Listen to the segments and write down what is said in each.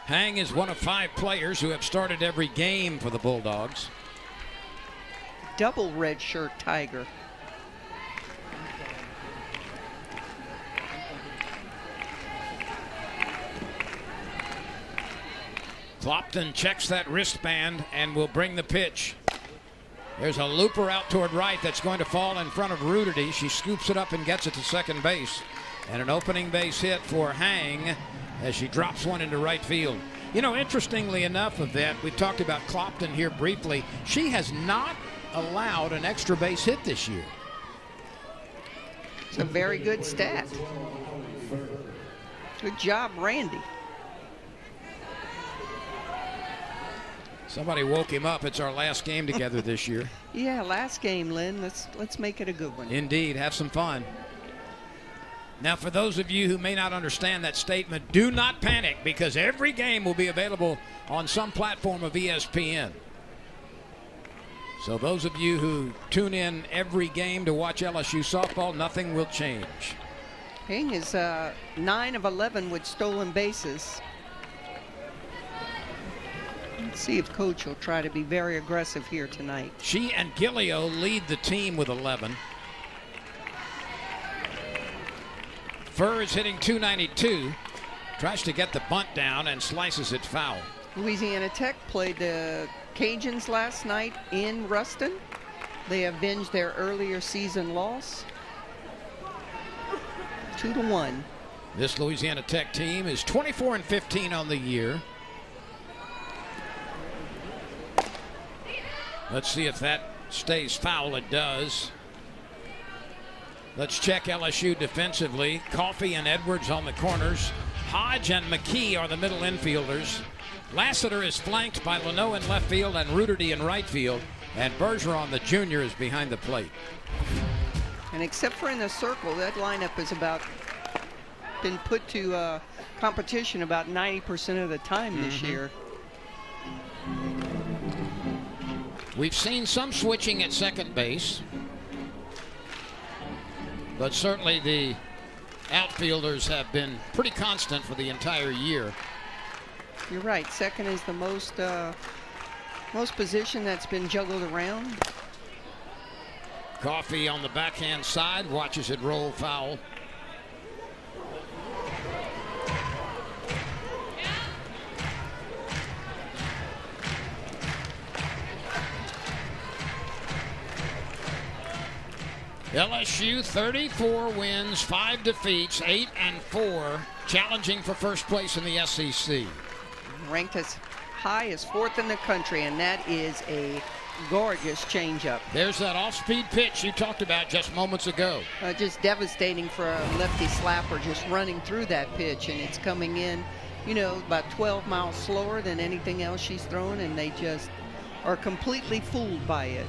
Hang is one of 5 players who have started every game for the Bulldogs. Double red shirt Tiger. Clapton checks that wristband and will bring the pitch. There's a looper out toward right that's going to fall in front of Ruderty. She scoops it up and gets it to second base. And an opening base hit for Hang as she drops one into right field. You know, interestingly enough of that, we talked about Clapton here briefly. She has not allowed an extra base hit this year. It's a very good stat. Good job, Randy. Somebody woke him up. It's our last game together this year. Yeah, last game, Lynn. Let's make it a good one. Indeed, have some fun. Now, for those of you who may not understand that statement, do not panic, because every game will be available on some platform of ESPN. So those of you who tune in every game to watch LSU softball, nothing will change. Hang is 9 of 11 with stolen bases. Let's see if Coach will try to be very aggressive here tonight. She and Gillio lead the team with 11. Furr is hitting .292. Tries to get the bunt down and slices it foul. Louisiana Tech played the Cajuns last night in Ruston. They avenged their earlier season loss. 2-1. This Louisiana Tech team is 24-15 on the year. Let's see if that stays foul. It does. Let's check LSU defensively. Coffey and Edwards on the corners. Hodge and McKee are the middle infielders. Lassiter is flanked by Leno in left field and Ruderty in right field. And Berseron, the junior, is behind the plate. And except for in the circle, that lineup has about been put to competition about 90% of the time this year. We've seen some switching at second base, but certainly the outfielders have been pretty constant for the entire year. You're right. Second is the most position that's been juggled around. Coffey on the backhand side watches it roll foul. LSU 34 wins, 5 defeats, 8-4, challenging for first place in the SEC. Ranked as high as 4th in the country, and that is a gorgeous changeup. There's that off-speed pitch you talked about just moments ago. Just devastating for a lefty slapper, just running through that pitch, and it's coming in, you know, about 12 miles slower than anything else she's thrown, and they just are completely fooled by it.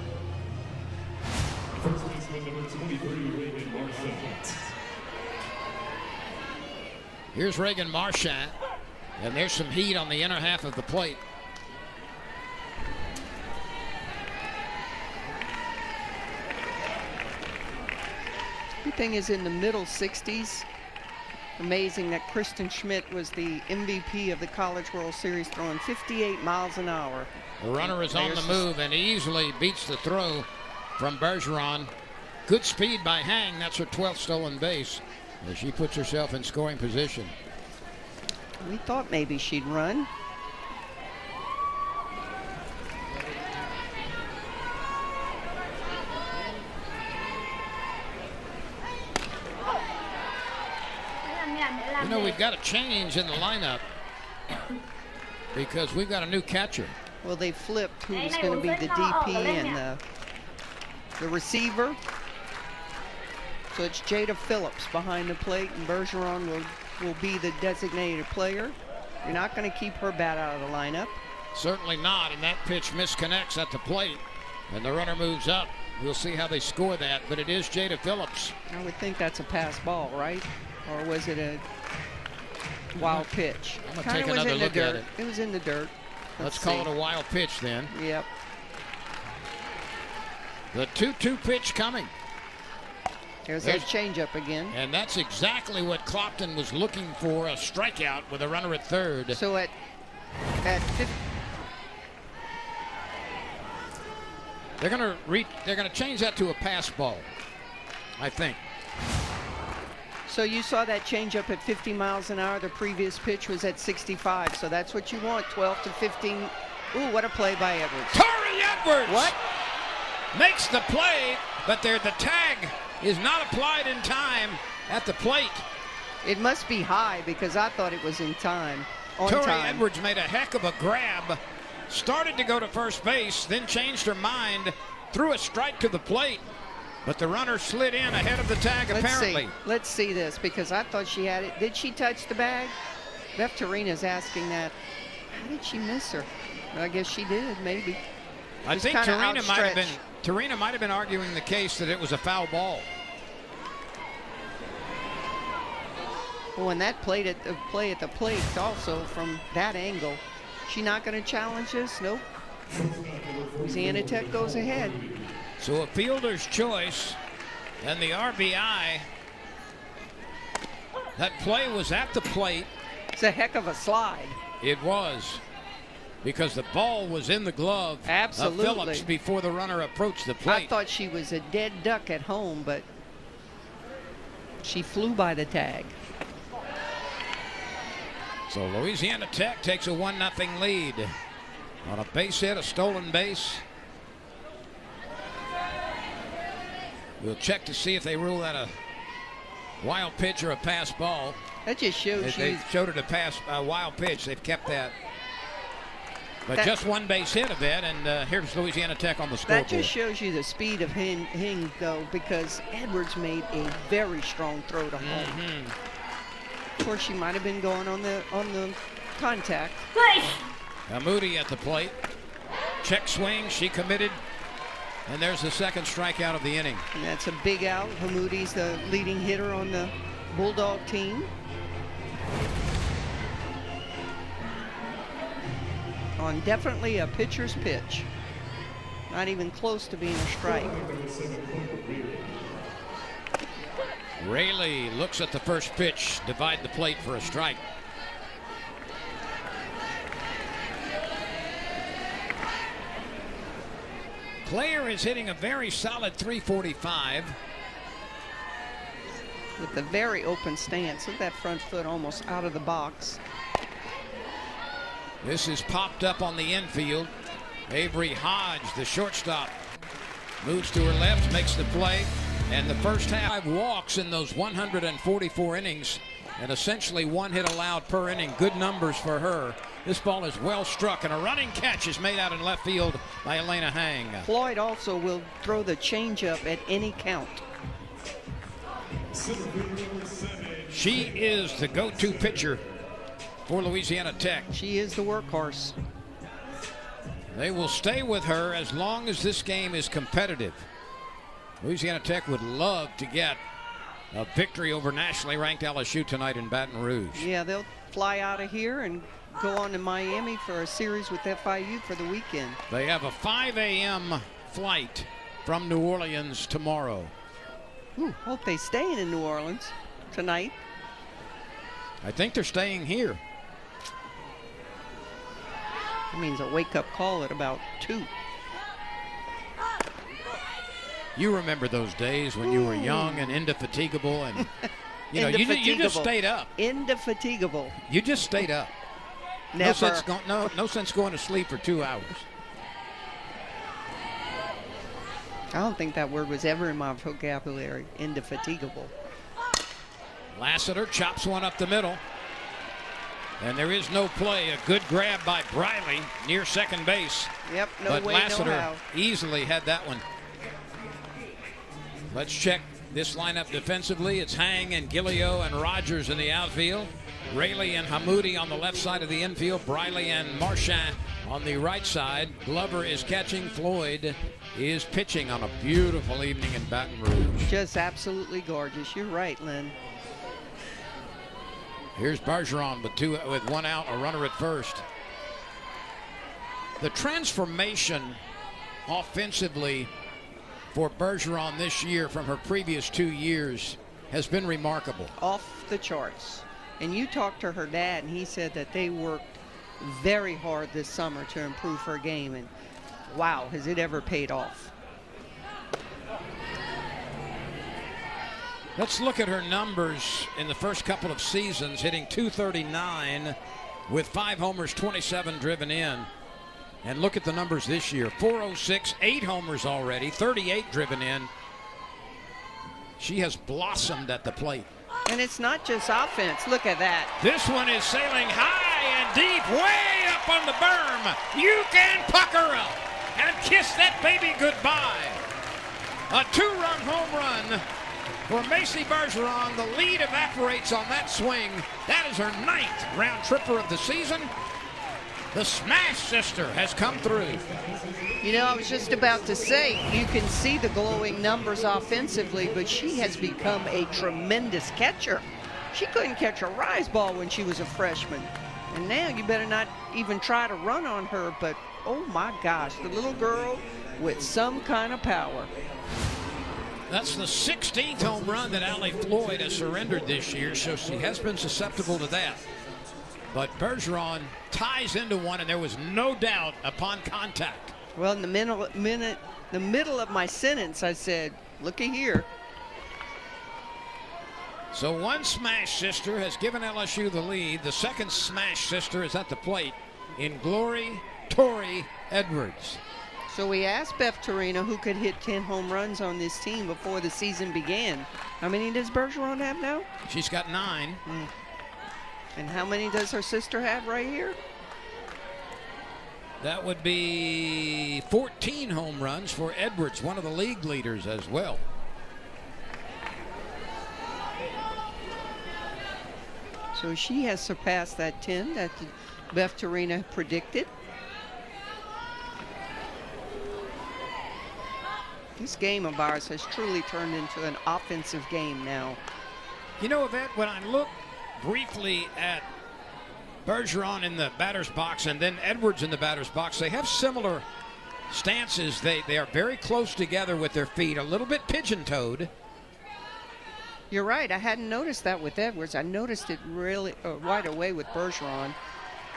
Here's Reagan Marchand, and there's some heat on the inner half of the plate. Everything is in the middle 60s. Amazing that Kristen Schmidt was the MVP of the College World Series, throwing 58 miles an hour. The runner is on the move and easily beats the throw from Bergeron. Good speed by Hang. That's her 12th stolen base as she puts herself in scoring position. We thought maybe she'd run. You know, we've got a change in the lineup because we've got a new catcher. Well, they flipped who was going to be the DP and the receiver. So it's Jada Phillips behind the plate, and Bergeron will be the designated player. You're not going to keep her bat out of the lineup. Certainly not, and that pitch misconnects at the plate, and the runner moves up. We'll see how they score that, but it is Jada Phillips. I would think that's a pass ball, right? Or was it a wild pitch? I'm going to take another look at it. It was in the dirt. Let's call it a wild pitch then. Yep. The 2-2 pitch coming. There's that changeup again. And that's exactly what Clapton was looking for, a strikeout with a runner at third. So at at 50. They're gonna change that to a pass ball, I think. So you saw that change up at 50 miles an hour. The previous pitch was at 65. So that's what you want, 12 to 15. Ooh, what a play by Edwards. Tori Edwards! What? Makes the play, but the tag is not applied in time at the plate. It must be high because I thought it was in time. Tori Edwards made a heck of a grab, started to go to first base, then changed her mind, threw a strike to the plate, but the runner slid in ahead of the tag apparently. Let's see this because I thought she had it. Did she touch the bag? Beth Tarina's asking that. How did she miss her? I guess she did, maybe. I think Tarina might have been arguing the case that it was a foul ball. Well, and that play at the plate also from that angle. She not going to challenge this? Nope. Louisiana Tech goes ahead. So a fielder's choice and the RBI. That play was at the plate. It's a heck of a slide. It was, because the ball was in the glove of Phillips before the runner approached the plate. I thought she was a dead duck at home, but she flew by the tag. So Louisiana Tech takes a 1-0 lead on a base hit, a stolen base. We'll check to see if they rule that a wild pitch or a pass ball. That just shows They showed it a wild pitch. They've kept that. But just one base hit of it, and here's Louisiana Tech on the scoreboard. That just shows you the speed of Hing, though, because Edwards made a very strong throw to home. Of course, she might have been going on the contact. Moody at the plate. Check swing, she committed. And there's the second strikeout of the inning. And that's a big out. Hamoudi's the leading hitter on the Bulldog team. On definitely a pitcher's pitch. Not even close to being a strike. Rayleigh looks at the first pitch, divide the plate for a strike. Claire is hitting a very solid .345. With a very open stance. Look at that front foot almost out of the box. This is popped up on the infield. Avery Hodge, the shortstop, moves to her left, makes the play. And the first half, 5 walks in those 144 innings, and essentially 1 hit allowed per inning. Good numbers for her. This ball is well struck, and a running catch is made out in left field by Elena Hang. Floyd also will throw the changeup at any count. She is the go-to pitcher for Louisiana Tech. She is the workhorse. They will stay with her as long as this game is competitive. Louisiana Tech would love to get a victory over nationally ranked LSU tonight in Baton Rouge. Yeah, they'll fly out of here and go on to Miami for a series with FIU for the weekend. They have a 5 a.m. flight from New Orleans tomorrow. Ooh, hope they stay in New Orleans tonight. I think they're staying here. That means a wake-up call at about 2. You remember those days when you were young and indefatigable, and you just stayed up. Indefatigable. You just stayed up. Never. No sense going to sleep for 2 hours. I don't think that word was ever in my vocabulary. Indefatigable. Lassiter chops one up the middle. And there is no play. A good grab by Briley near second base. Yep, no but way, Lassiter no how. easily had that one. Let's check this lineup defensively. It's Hang and Gillio and Rogers in the outfield. Rayleigh and Hamoudi on the left side of the infield. Briley and Marchand on the right side. Glover is catching. Floyd is pitching on a beautiful evening in Baton Rouge. Just absolutely gorgeous. You're right, Lynn. Here's Berseron with 1 out, a runner at first. The transformation offensively for Bergeron this year from her previous 2 years has been remarkable. Off the charts. And you talked to her dad, and he said that they worked very hard this summer to improve her game, and wow, has it ever paid off. Let's look at her numbers in the first couple of seasons, hitting .239 with 5 homers, 27 driven in. And look at the numbers this year, .406, 8 homers already, 38 driven in. She has blossomed at the plate. And it's not just offense. Look at that. This one is sailing high and deep, way up on the berm. You can pucker up and kiss that baby goodbye. A 2-run home run for Macy Berseron. The lead evaporates on that swing. That is her 9th round tripper of the season. The Smash Sister has come through. You know, I was just about to say, you can see the glowing numbers offensively, but she has become a tremendous catcher. She couldn't catch a rise ball when she was a freshman. And now you better not even try to run on her, but oh my gosh, the little girl with some kind of power. That's the 16th home run that Allie Floyd has surrendered this year, so she has been susceptible to that. But Bergeron ties into one, and there was no doubt upon contact. Well, in the middle of my sentence, I said, looky here. So one Smash Sister has given LSU the lead. The second Smash Sister is at the plate in Glory Tori Edwards. So we asked Beth Torino who could hit 10 home runs on this team before the season began. How many does Bergeron have now? She's got 9. And how many does her sister have right here? That would be 14 home runs for Edwards, one of the league leaders as well. So she has surpassed that 10 that Beth Torino predicted. This game of ours has truly turned into an offensive game now. You know, Yvette, when I look briefly at Bergeron in the batter's box and then Edwards in the batter's box, they have similar stances. They are very close together with their feet, a little bit pigeon-toed. You're right. I hadn't noticed that with Edwards. I noticed it really right away with Bergeron.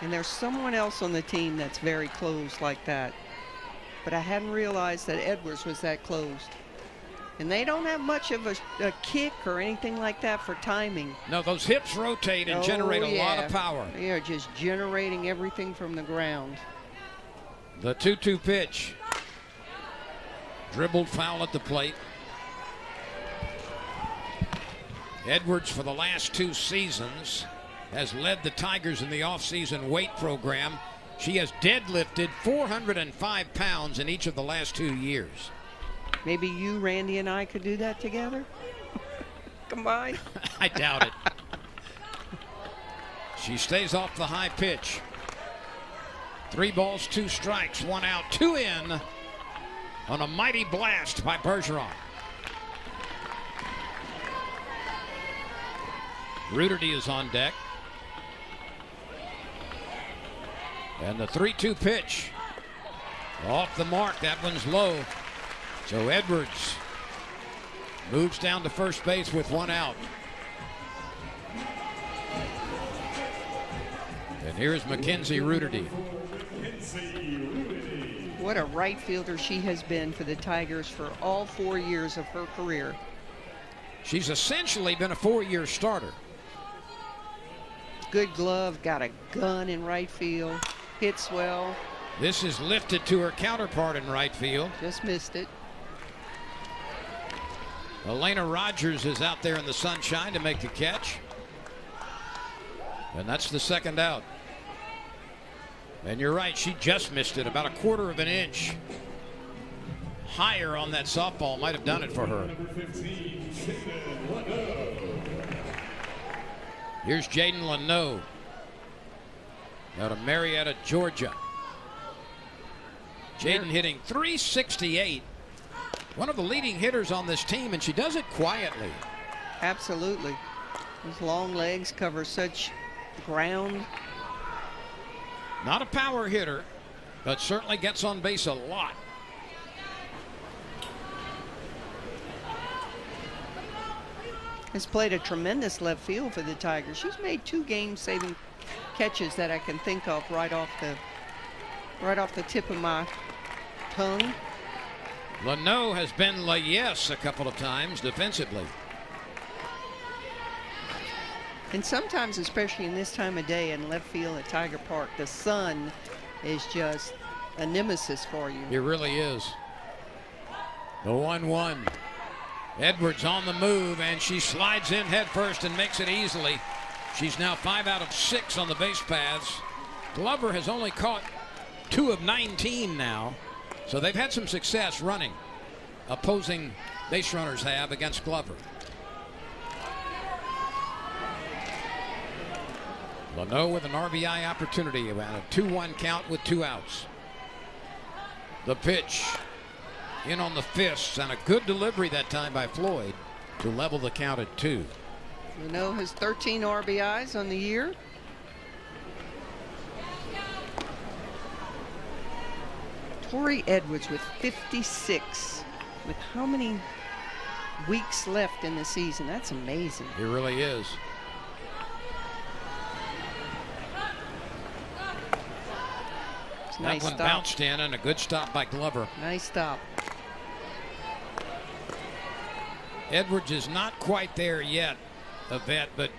And there's someone else on the team that's very closed like that. But I hadn't realized that Edwards was that closed. And they don't have much of a kick or anything like that for timing. No, those hips rotate and generate a lot of power. They are just generating everything from the ground. The 2-2 pitch. Dribbled foul at the plate. Edwards, for the last 2 seasons, has led the Tigers in the offseason weight program. She has deadlifted 405 pounds in each of the last 2 years. Maybe you, Randy, and I could do that together? Combined? I doubt it. She stays off the high pitch. 3 balls, 2 strikes, 1 out, 2 in on a mighty blast by Bergeron. Ruderty is on deck. And the 3-2 pitch. Off the mark. That one's low. So Edwards moves down to first base with 1 out. And here's Mackenzie Ruderty. What a right fielder she has been for the Tigers for all 4 years of her career. She's essentially been a 4-year starter. Good glove, got a gun in right field, hits well. This is lifted to her counterpart in right field. Just missed it. Elena Rogers is out there in the sunshine to make the catch. And that's the 2nd out. And you're right, she just missed it about a 1/4 of an inch. Higher on that softball might have done it for her. Here's Jaden Leno out of Marietta, Georgia. Jaden hitting .368. One of the leading hitters on this team, and she does it quietly. Absolutely. Those long legs cover such ground. Not a power hitter, but certainly gets on base a lot. Has played a tremendous left field for the Tigers. She's made 2 game-saving catches that I can think of right off the tip of my tongue. Leno has been la yes a couple of times defensively. And sometimes, especially in this time of day in left field at Tiger Park, the sun is just a nemesis for you. It really is. The 1-1. Edwards on the move, and she slides in head first and makes it easily. She's now 5 out of 6 on the base paths. Glover has only caught 2 of 19 now, so they've had some success running. Opposing base runners have against Glover. Leno with an RBI opportunity, around a 2-1 count with 2 outs. The pitch in on the fists, and a good delivery that time by Floyd to level the count at 2. Leno has 13 RBIs on the year. Tori Edwards with 56. With how many weeks left in the season? That's amazing. It really is. That Nice one stop. bounced in, and a good stop by Glover. Nice stop. Edwards is not quite there yet, a vet, but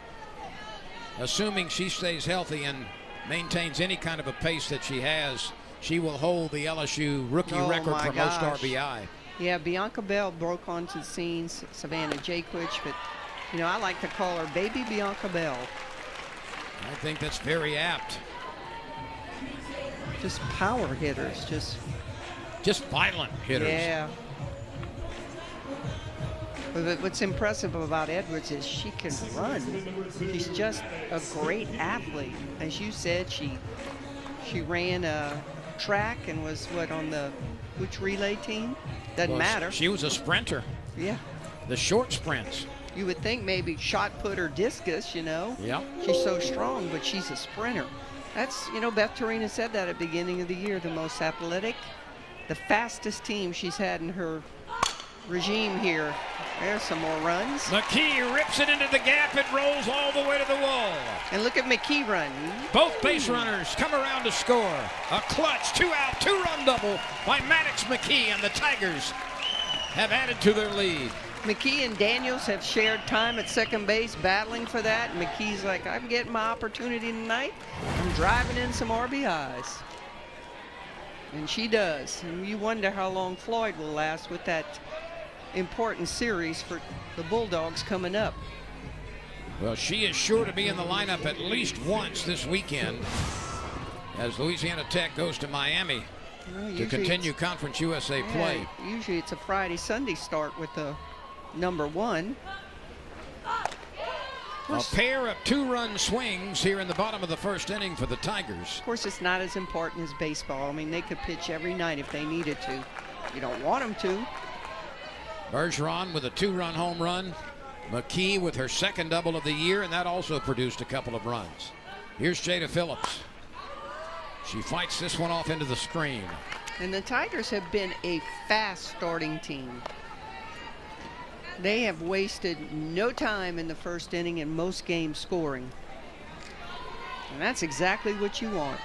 assuming she stays healthy and maintains any kind of a pace that she has, she will hold the LSU rookie record for most RBI. Yeah, Bianca Bell broke onto the scene, Savannah Jaquich, but, you know, I like to call her Baby Bianca Bell. I think that's very apt. Just power hitters, just violent hitters. Yeah. But what's impressive about Edwards is she can run. She's just a great athlete. As you said, she ran a track and was on which relay team? Doesn't matter. She was a sprinter. Yeah. The short sprints. You would think maybe shot put or discus, you know. Yep. She's so strong, but she's a sprinter. That's, you know, Beth Torina said that at the beginning of the year, the most athletic, the fastest team she's had in her regime here. There's some more runs. McKee rips it into the gap. It rolls all the way to the wall. And look at McKee run. Both base runners come around to score. A clutch 2-out, 2-run double by Maddox McKee, and the Tigers have added to their lead. McKee and Daniels have shared time at second base battling for that. And McKee's like, I'm getting my opportunity tonight. I'm driving in some RBIs. And she does. And you wonder how long Floyd will last with that important series for the Bulldogs coming up. Well, she is sure to be in the lineup at least once this weekend as Louisiana Tech goes to Miami to continue Conference USA play. Usually it's a Friday-Sunday start with the #1. A pair of 2-run swings here in the bottom of the first inning for the Tigers. Of course, it's not as important as baseball. I mean, they could pitch every night if they needed to. You don't want them to. Berseron with a 2-run home run. McKee with her second double of the year, and that also produced a couple of runs. Here's Jada Phillips. She fights this one off into the screen. And the Tigers have been a fast starting team. They have wasted no time in the first inning in most games scoring. And that's exactly what you want.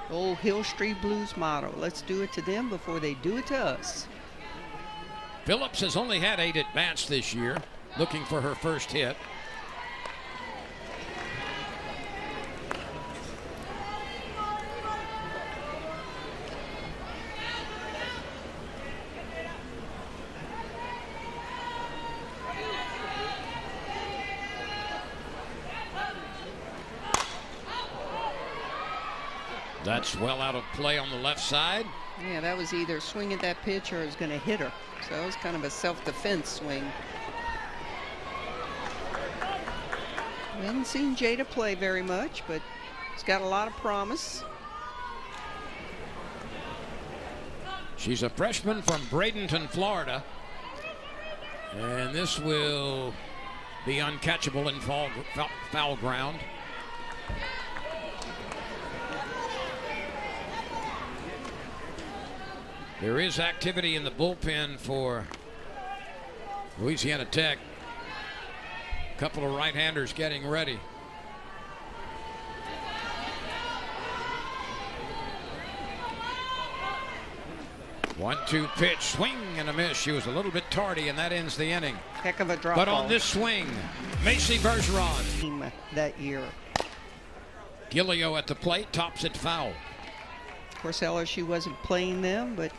The old Hill Street Blues motto. Let's do it to them before they do it to us. Phillips has only had 8 at-bats this year, looking for her first hit. That's well out of play on the left side. Yeah, that was either swing at that pitch or it was going to hit her. So it was kind of a self-defense swing. We haven't seen Jada play very much, but it's got a lot of promise. She's a freshman from Bradenton, Florida. And this will be uncatchable in foul ground. There is activity in the bullpen for Louisiana Tech. A couple of right-handers getting ready. 1-2 pitch, swing and a miss. She was a little bit tardy, and that ends the inning. Heck of a drop But ball. on this swing, Macy Berseron. Team that year. Gillio at the plate, tops it foul. Of course, LSU wasn't playing them, but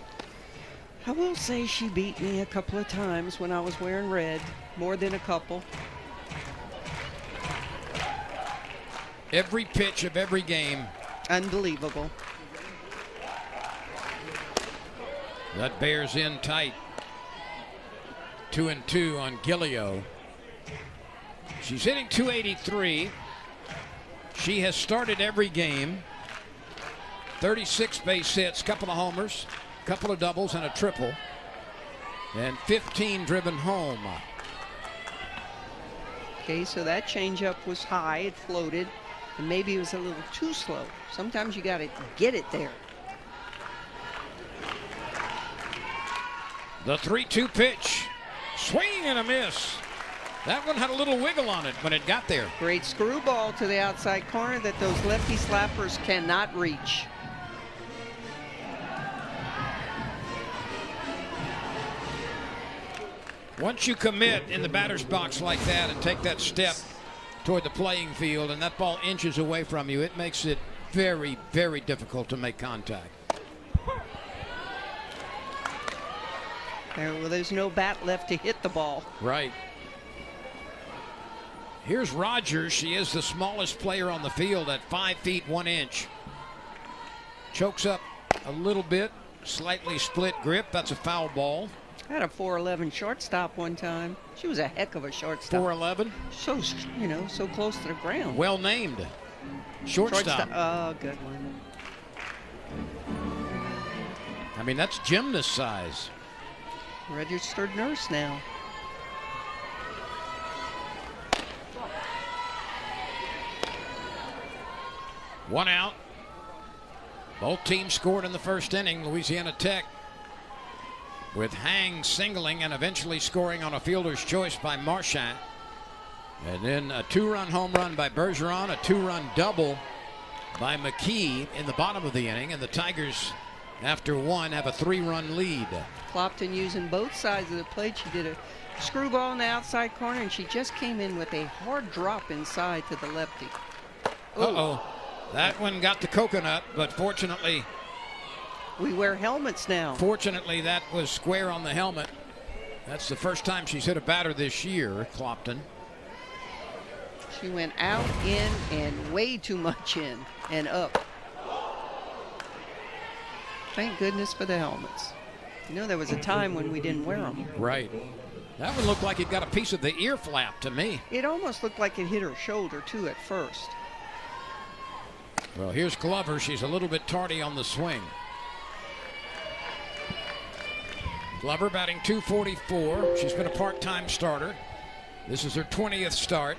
I will say she beat me a couple of times when I was wearing red. More than a couple. Every pitch of every game. Unbelievable. That bears in tight. 2-2 on Gillio. She's hitting .283. She has started every game. 36 base hits, couple of homers, couple of doubles, and a triple. And 15 driven home. Okay, so that changeup was high. It floated. And maybe it was a little too slow. Sometimes you got to get it there. The 3-2 pitch. Swing and a miss. That one had a little wiggle on it when it got there. Great screwball to the outside corner that those lefty slappers cannot reach. Once you commit in the batter's box like that and take that step toward the playing field and that ball inches away from you, it makes it very, very difficult to make contact. Well, there's no bat left to hit the ball. Right. Here's Rogers. She is the smallest player on the field at 5 feet 1 inch. Chokes up a little bit, slightly split grip. That's a foul ball. I had a 4'11" shortstop one time. She was a heck of a shortstop. 4'11"? So, so close to the ground. Well named. Shortstop. Oh, good one. I mean, that's gymnast size. Registered nurse now. One out. Both teams scored in the first inning. Louisiana Tech with Hang singling and eventually scoring on a fielder's choice by Marchand. And then a 2-run home run by Berseron, a 2-run double by McKee in the bottom of the inning. And the Tigers, after one, have a 3-run lead. Clapton using both sides of the plate. She did a screwball in the outside corner, and she just came in with a hard drop inside to the lefty. Uh-oh. That one got the coconut, but fortunately... We wear helmets now. Fortunately, that was square on the helmet. That's the first time she's hit a batter this year, Clapton. She went out, in, and way too much in and up. Thank goodness for the helmets. You know, there was a time when we didn't wear them. Right. That one looked like it got a piece of the ear flap to me. It almost looked like it hit her shoulder, too, at first. Well, here's Glover. She's a little bit tardy on the swing. Glover batting .244. She's been a part-time starter. This is her 20th start.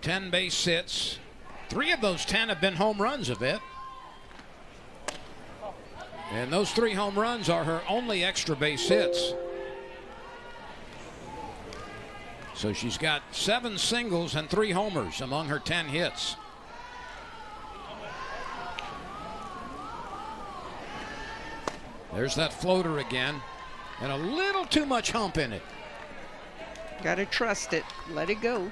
10 base hits. 3 of those 10 have been home runs, Yvette. And those 3 home runs are her only extra base hits. So she's got 7 singles and 3 homers among her 10 hits. There's that floater again, and a little too much hump in it. Got to trust it. Let it go.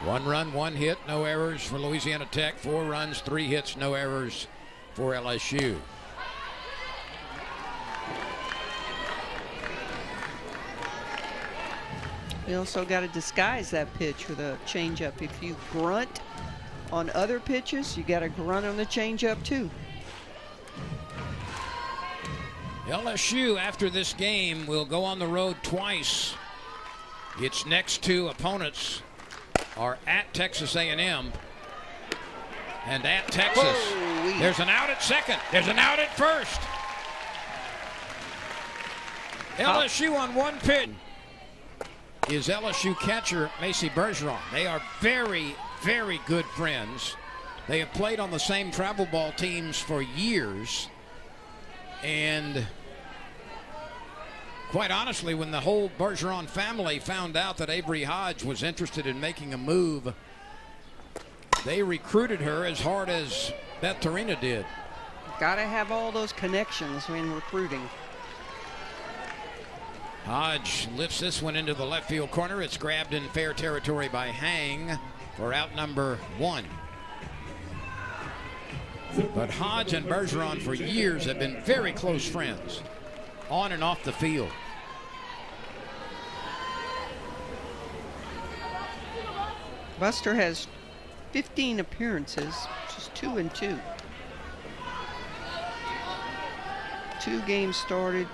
1 run, 1 hit, no errors for Louisiana Tech. 4 runs, 3 hits, no errors for LSU. You also got to disguise that pitch with a changeup. If you grunt on other pitches, you got to grunt on the changeup too. LSU, after this game, will go on the road twice. Its next 2 opponents are at Texas A&M and at Texas. Whoa-wee. There's an out at second. There's an out at first. LSU on 1 pitch is LSU catcher Macy Berseron. They are very, very good friends. They have played on the same travel ball teams for years. And quite honestly, when the whole Berseron family found out that Avery Hodge was interested in making a move They recruited her as hard as Beth Torina did. Got to have all those connections when recruiting. Hodge lifts this one into the left field corner. It's grabbed in fair territory by Hang for out number 1. But Hodge and Berseron for years have been very close friends on and off the field. Buster has 15 appearances, just 2-2. 2 games started,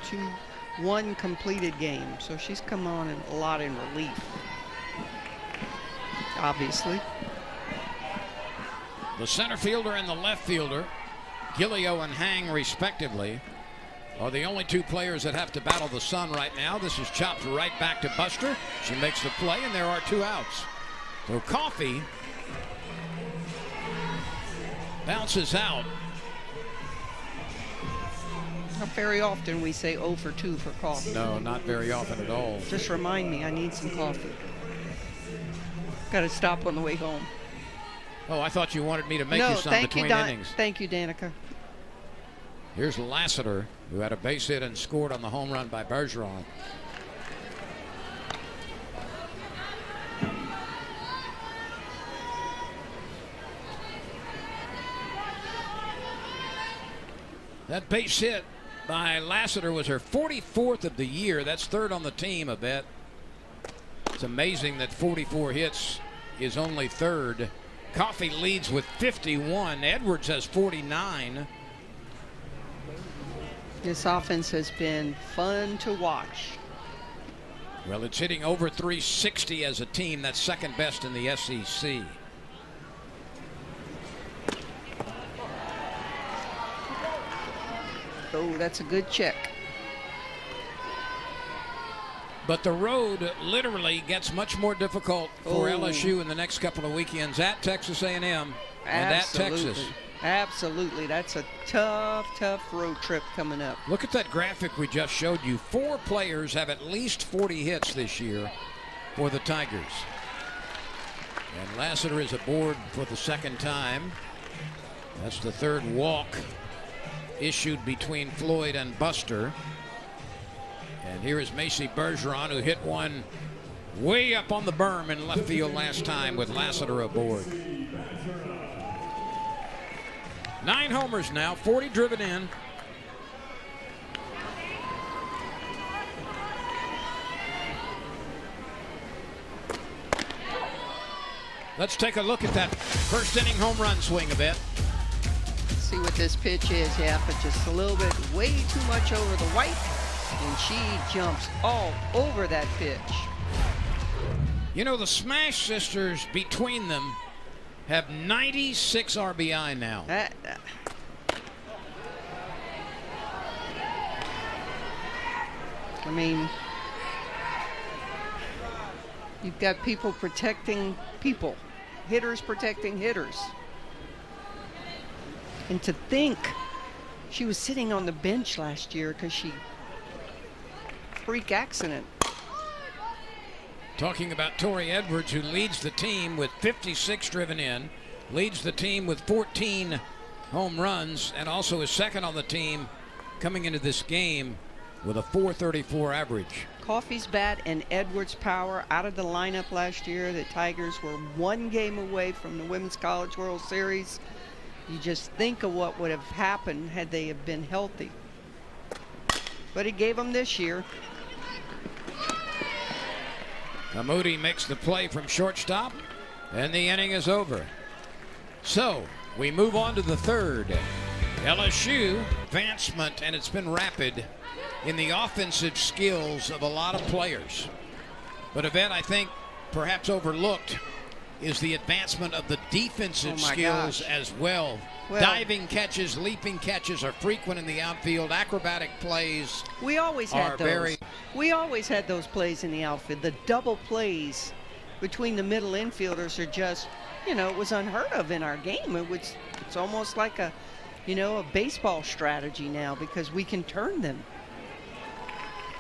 1 completed game. So she's come on a lot in relief, obviously. The center fielder and the left fielder, Gillio and Hang respectively, are the only 2 players that have to battle the sun right now. This is chopped right back to Buster. She makes the play, and there are 2 outs. So Coffey bounces out. Not very often we say 0 for 2 for Coffey. No, not very often at all. Just remind me, I need some coffee. Got to stop on the way home. Oh, I thought you wanted me to make you some between innings. Thank you, Danica. Here's Lassiter, who had a base hit and scored on the home run by Bergeron. That base hit by Lassiter was her 44th of the year. That's 3rd on the team, I bet. It's amazing that 44 hits is only 3rd. Coffey leads with 51. Edwards has 49. This offense has been fun to watch. Well, it's hitting over 360 as a team. That's second best in the SEC. Oh, that's a good check. But the road literally gets much more difficult for LSU in the next couple of weekends at Texas A&M and at Texas. Absolutely. That's a tough, tough road trip coming up. Look at that graphic we just showed you. 4 players have at least 40 hits this year for the Tigers. And Lassiter is aboard for the 2nd time. That's the 3rd walk issued between Floyd and Buster. And here is Macy Bergeron, who hit one way up on the berm in left field last time with Lassiter aboard. 9 homers now, 40 driven in. Let's take a look at that 1st inning home run swing a bit. See what this pitch is. Yeah, but just a little bit, way too much over the white. And she jumps all over that pitch. You know, the Smash Sisters between them have 96 RBI now. I mean, you've got people protecting people, hitters protecting hitters. And to think she was sitting on the bench last year because she freak accident. Talking about Tori Edwards, who leads the team with 56 driven in, leads the team with 14 home runs, and also is 2nd on the team coming into this game with a .434 average. Coffey's bat and Edwards' power out of the lineup last year. The Tigers were 1 game away from the Women's College World Series. You just think of what would have happened had they have been healthy. But he gave them this year. Moody makes the play from shortstop, and the inning is over. So we move on to the 3rd. LSU advancement, and it's been rapid in the offensive skills of a lot of players. But Yvette, I think perhaps overlooked is the advancement of the defensive skills as well. Diving catches, leaping catches are frequent in the outfield. Acrobatic plays. We always had those. We always had those plays in the outfield. The double plays between the middle infielders are just, you know, it was unheard of in our game. It's almost like a, you know, a baseball strategy now because we can turn them.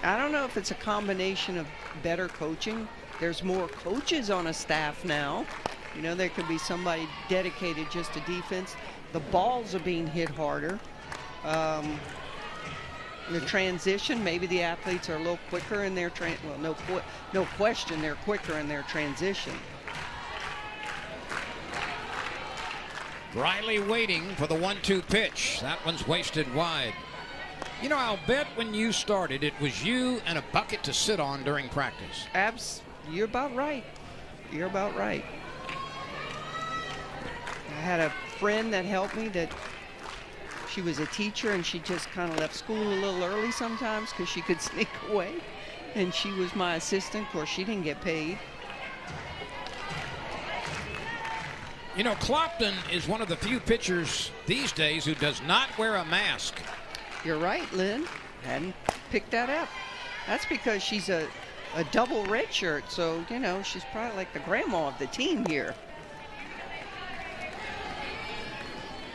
I don't know if it's a combination of better coaching. There's more coaches on a staff now You know, there could be somebody dedicated just to defense. The balls are being hit harder. The transition, maybe the athletes are a little quicker in their no question they're quicker in their transition. Riley waiting for the 1-2 pitch. That one's wasted wide. You know, I'll bet when you started, it was you and a bucket to sit on during practice. You're about right. You're about right. I had a friend that helped me that she was a teacher, and she just kind of left school a little early sometimes because she could sneak away. And she was my assistant. Of course, she didn't get paid. You know, Clapton is one of the few pitchers these days who does not wear a mask. You're right, Lynn. Hadn't picked that up. That's because she's a double red shirt, so, you know, she's probably like the grandma of the team here.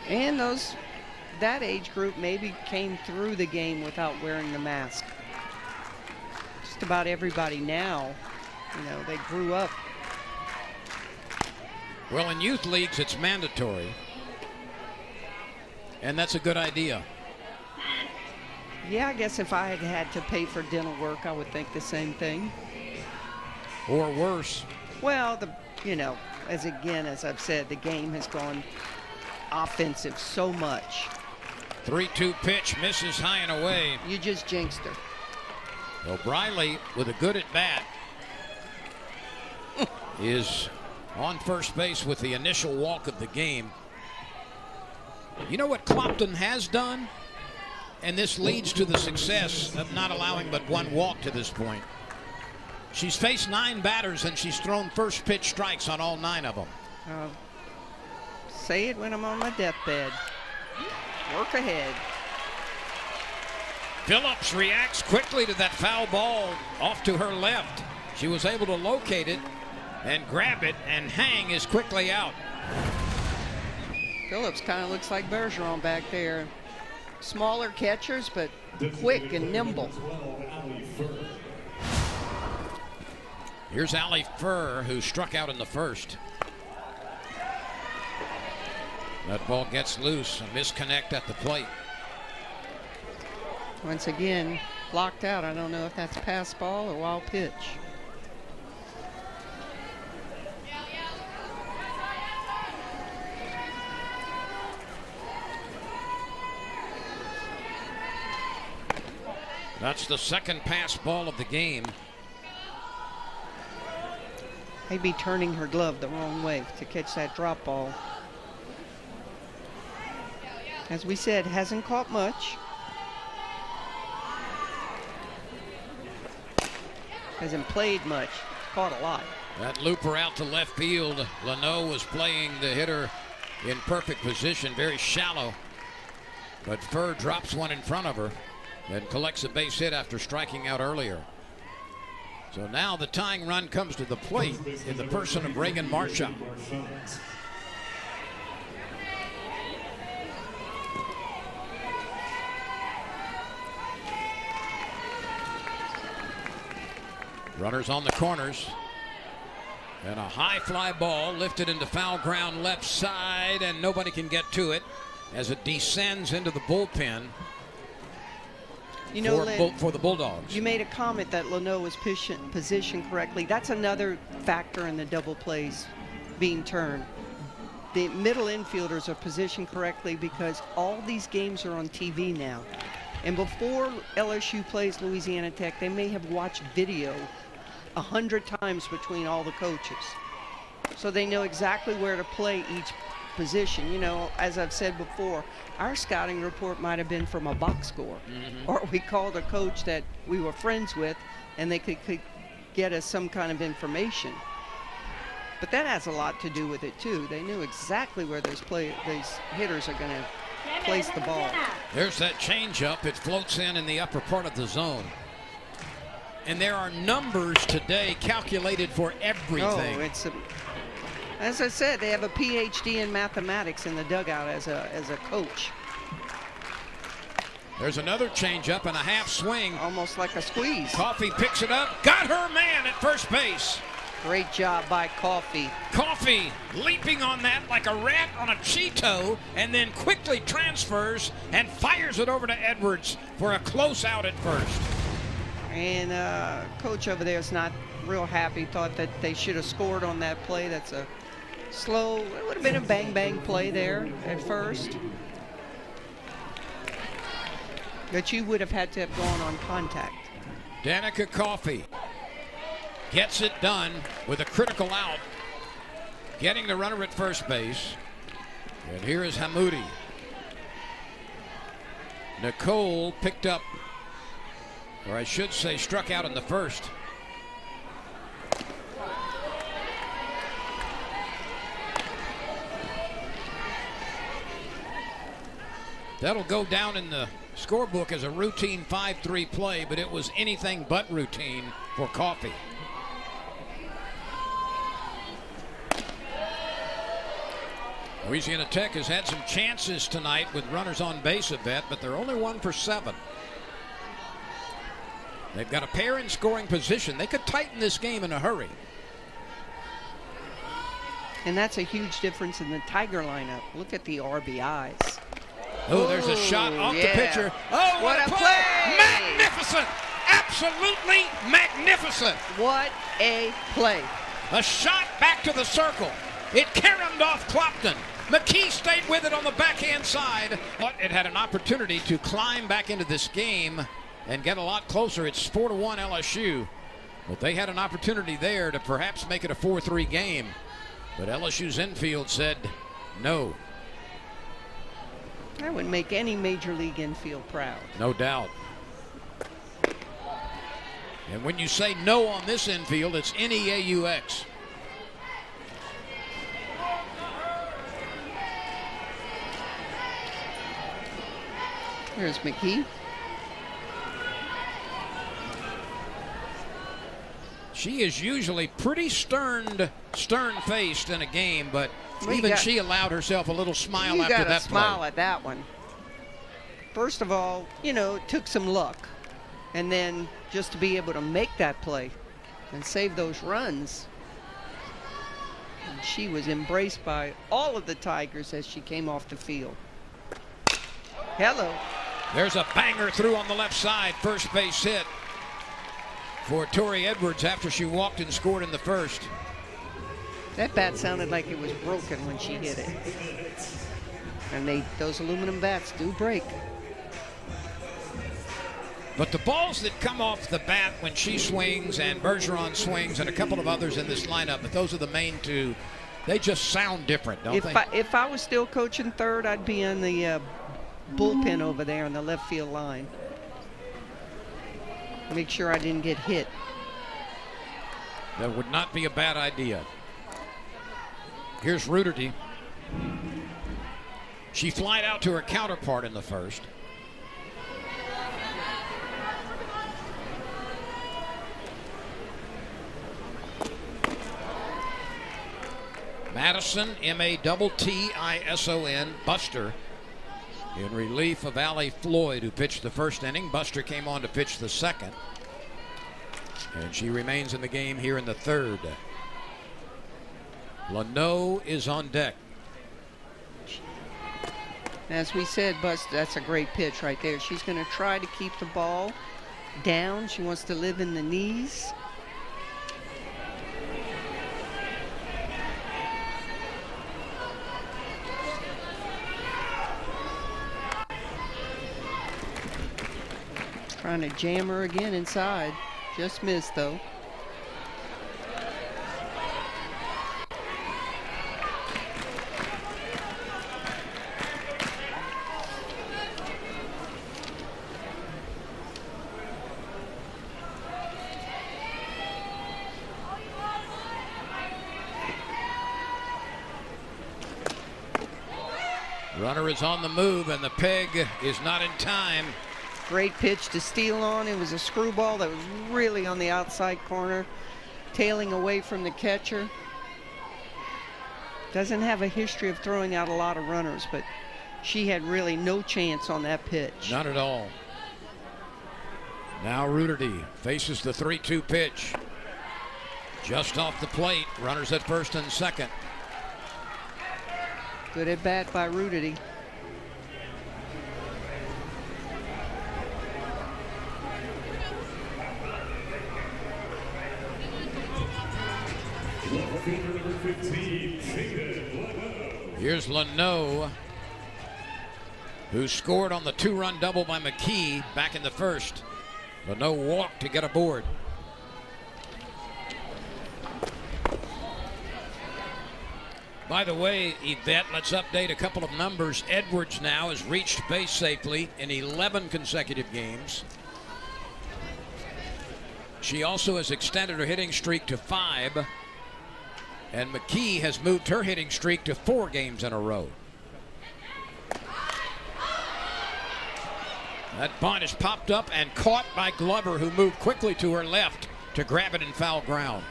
And that age group maybe came through the game without wearing the mask. Just about everybody now, you know, they grew up. Well, in youth leagues, it's mandatory. And that's a good idea. Yeah, I guess if I had had to pay for dental work, I would think the same thing. Or worse. Well, you know, as I've said, the game has gone offensive so much. 3-2 pitch misses high and away. You just jinxed her. Well, Briley, with a good at bat, is on first base with the initial walk of the game. You know what Clapton has done? And this leads to the success of not allowing but one walk to this point. She's faced 9 batters, and she's thrown first pitch strikes on all 9 of them. Say it when I'm on my deathbed. Work ahead. Phillips reacts quickly to that foul ball off to her left. She was able to locate it and grab it and hang is quickly out. Phillips kind of looks like Berseron back there. Smaller catchers, but quick and nimble. Here's Allie Furr, who struck out in the first. That ball gets loose, a misconnect at the plate. Once again, blocked out. I don't know if that's pass ball or wild pitch. That's the second pass ball of the game. Maybe turning her glove the wrong way to catch that drop ball. As we said, hasn't caught much. Hasn't played much. Caught a lot. That looper out to left field. Leno was playing the hitter in perfect position, very shallow. But Furr drops one in front of her and collects a base hit after striking out earlier. So now the tying run comes to the plate in the person of Reagan Marshall. Runners on the corners. And a high fly ball lifted into foul ground left side, and nobody can get to it as it descends into the bullpen. You know, Lynn, for the Bulldogs. You made a comment that Leno was positioned correctly. That's another factor in the double plays being turned. The middle infielders are positioned correctly because all these games are on TV now. And before LSU plays Louisiana Tech, they may have watched video 100 times between all the coaches. So they know exactly where to play each position. You know, as I've said before, our scouting report might have been from a box score. Or we called a coach that we were friends with and they could get us some kind of information. But that has a lot to do with it too. They knew exactly where those hitters are going to place the ball. There's that changeup. It floats in the upper part of the zone. And there are numbers today calculated for everything. Oh, as I said, they have a PhD in mathematics in the dugout as a coach. There's another changeup and a half swing. Almost like a squeeze. Coffey picks it up. Got her man at first base. Great job by Coffey. Coffey leaping on that like a rat on a Cheeto, and then quickly transfers and fires it over to Edwards for a close out at first. And coach over there is not real happy. Thought that they should have scored on that play. That's a slow, it would have been a bang play there at first. But you would have had to have gone on contact. Danica Coffey gets it done with a critical out, getting the runner at first base. And here is Hamoudi. Nicole picked up, or I should say struck out in the first. That'll go down in the scorebook as a routine 5-3 play, but it was anything but routine for Coffey. Louisiana Tech has had some chances tonight with runners on base at bat, but they're only 1 for 7. They've got a pair in scoring position. They could tighten this game in a hurry. And that's a huge difference in the Tiger lineup. Look at the RBIs. Oh, there's a shot off the pitcher. Oh, what a play! Magnificent! Absolutely magnificent! What a play. A shot back to the circle. It caromed off Clapton. McKee stayed with it on the backhand side, but it had an opportunity to climb back into this game and get a lot closer. It's 4-1 LSU, but they had an opportunity there to perhaps make it a 4-3 game. But LSU's infield said no. That would make any major league infield proud. No doubt. And when you say no on this infield, it's N-E-A-U-X. Here's McKee. She is usually pretty stern-faced in a game, but even she allowed herself a little smile after that play. You got to smile at that one. First of all, you know, it took some luck. And then just to be able to make that play and save those runs. And she was embraced by all of the Tigers as she came off the field. Hello. There's a banger through on the left side. First base hit for Tori Edwards after she walked and scored in the first. That bat sounded like it was broken when she hit it. And those aluminum bats do break. But the balls that come off the bat when she swings and Berseron swings and a couple of others in this lineup, but those are the main two, they just sound different, don't they? If I was still coaching third, I'd be in the bullpen over there on the left field line. Make sure I didn't get hit. That would not be a bad idea. Here's Ruderty. She flied out to her counterpart in the first. Madison, M-A-T-T-I-S-O-N, Buster, in relief of Allie Floyd, who pitched the first inning. Buster came on to pitch the second. And she remains in the game here in the third. Lano is on deck. As we said, Buster, that's a great pitch right there. She's going to try to keep the ball down. She wants to live in the knees. Trying to jam her again inside. Just missed, though. Runner is on the move, and the peg is not in time. Great pitch to steal on. It was a screwball that was really on the outside corner, tailing away from the catcher. Doesn't have a history of throwing out a lot of runners, but she had really no chance on that pitch. Not at all. Now Ruderty faces the 3-2 pitch. Just off the plate. Runners at first and second. Good at bat by Rudity. Here's Leno, who scored on the 2-run double by McKee back in the first. Leno walked to get aboard. By the way, Yvette, let's update a couple of numbers. Edwards now has reached base safely in 11 consecutive games. She also has extended her hitting streak to 5. And McKee has moved her hitting streak to 4 games in a row. That bunt is popped up and caught by Glover, who moved quickly to her left to grab it in foul ground.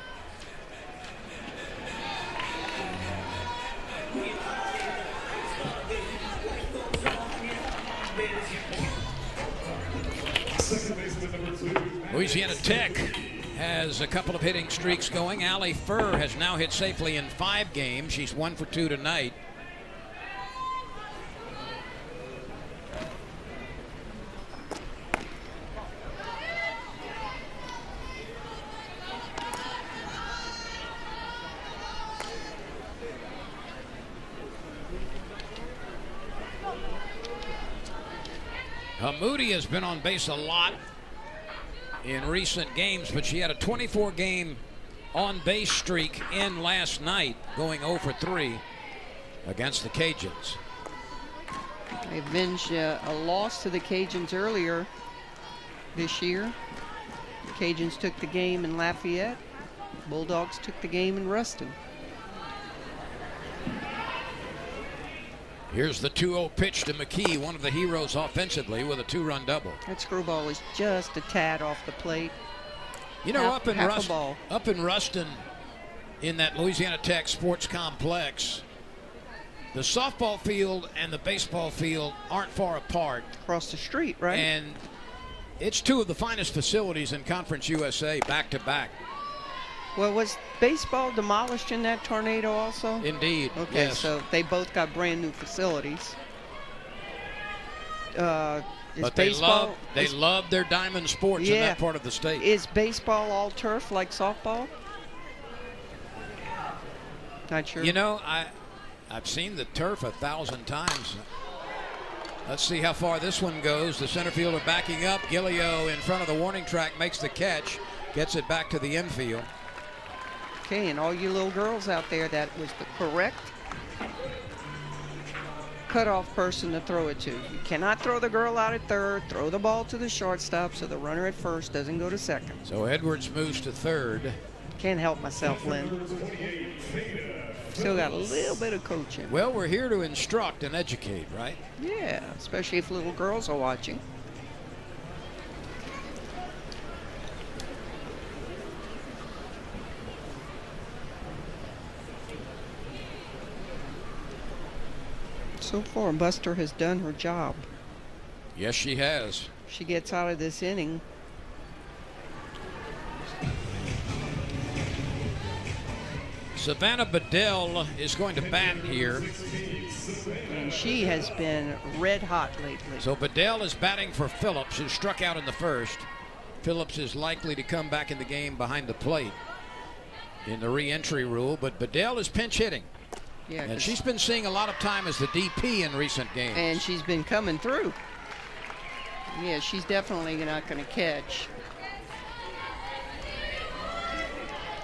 Louisiana Tech has a couple of hitting streaks going. Allie Furr has now hit safely in 5 games. She's 1 for 2 tonight. Moody has been on base a lot in recent games, but she had a 24-game on-base streak in last night, going 0 for 3 against the Cajuns. They avenged a loss to the Cajuns earlier this year. The Cajuns took the game in Lafayette. Bulldogs took the game in Ruston. Here's the 2-0 pitch to McKee, one of the heroes offensively, with a 2-run double. That screwball is just a tad off the plate. You know, up in Ruston, in that Louisiana Tech sports complex, the softball field and the baseball field aren't far apart. Across the street, right? And it's 2 of the finest facilities in Conference USA, back to back. Well, was baseball demolished in that tornado also? Indeed. Okay, yes. so they both got brand new facilities. But they love their diamond sports in that part of the state. Is baseball all turf like softball? Not sure. You know, I've seen the turf 1,000 times. Let's see how far this one goes. The center fielder backing up. Gilio in front of the warning track makes the catch, gets it back to the infield. Okay, and all you little girls out there, that was the correct cutoff person to throw it to. You cannot throw the girl out at third. Throw the ball to the shortstop so the runner at first doesn't go to second. So Edwards moves to third. Can't help myself, Lynn. Still got a little bit of coaching. Well, we're here to instruct and educate, right? Yeah, especially if little girls are watching. So far, Buster has done her job. Yes, she has. She gets out of this inning. Savannah Bedell is going to bat here. And she has been red hot lately. So Bedell is batting for Phillips, who struck out in the first. Phillips is likely to come back in the game behind the plate in the re-entry rule, but Bedell is pinch hitting. Yeah, and she's been seeing a lot of time as the DP in recent games. And she's been coming through. Yeah, she's definitely not going to catch.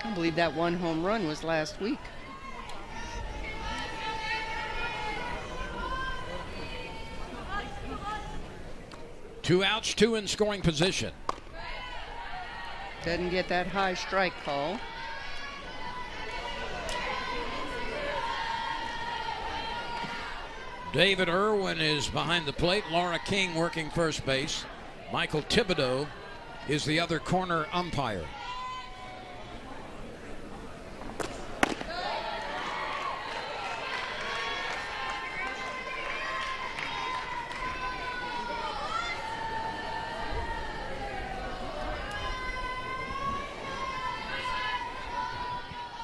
I believe that 1 home run was last week. Two outs, 2 in scoring position. Doesn't get that high strike call. David Irwin is behind the plate. Laura King working first base. Michael Thibodeau is the other corner umpire.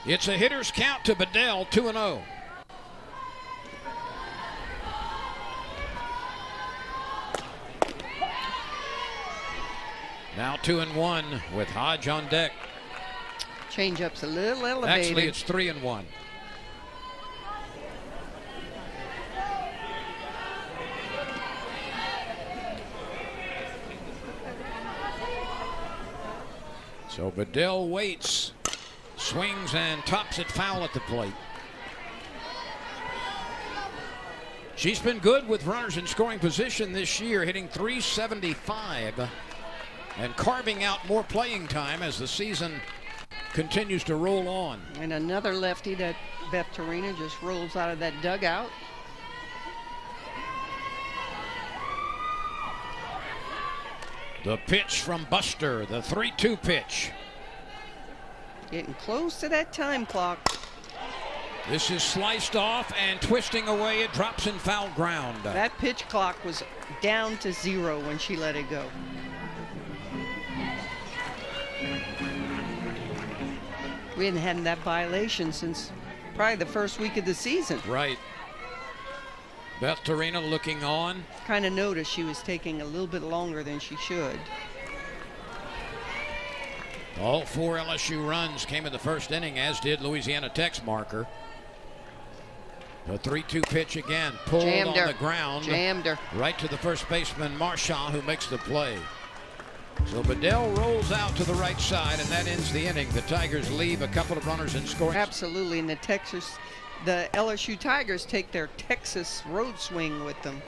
It's a hitter's count to Bedell, 2-0. Now 2-1 with Hodge on deck. Changeup's a little elevated. Actually, it's 3-1. So Bedell waits, swings and tops it foul at the plate. She's been good with runners in scoring position this year, hitting .375 and carving out more playing time as the season continues to roll on. And another lefty that Berseron just rolls out of that dugout. The pitch from Buster, the 3-2 pitch. Getting close to that time clock. This is sliced off and twisting away. It drops in foul ground. That pitch clock was down to 0 when she let it go. We hadn't had that violation since probably the first week of the season. Right. Berseron looking on. Kind of noticed she was taking a little bit longer than she should. All 4 LSU runs came in the first inning, as did Louisiana Tech's marker. The 3-2 pitch again, pulled on the ground. Jammed her. Right to the first baseman, Marchand, who makes the play. So Bedell rolls out to the right side, and that ends the inning. The Tigers leave a couple of runners in scoring. Absolutely, and the LSU Tigers take their Texas road swing with them.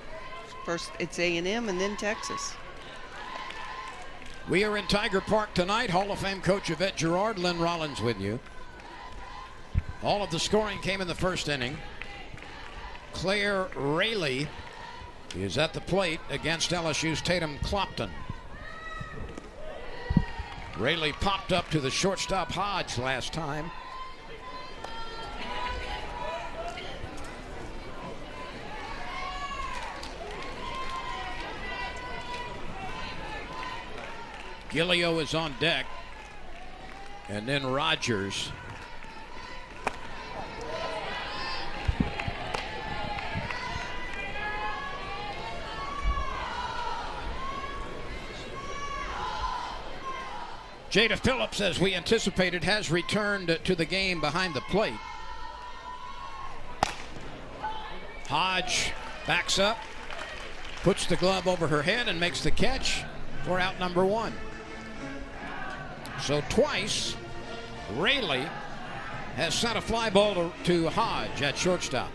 First it's A&M and then Texas. We are in Tiger Park tonight. Hall of Fame coach Yvette Girard, Lynn Rollins with you. All of the scoring came in the first inning. Claire Rayleigh is at the plate against LSU's Tatum Clapton. Rayleigh popped up to the shortstop Hodge last time. Gillio is on deck, and then Rogers. Jada Phillips, as we anticipated, has returned to the game behind the plate. Hodge backs up, puts the glove over her head, and makes the catch for out number 1. So twice, Rayleigh has sent a fly ball to Hodge at shortstop.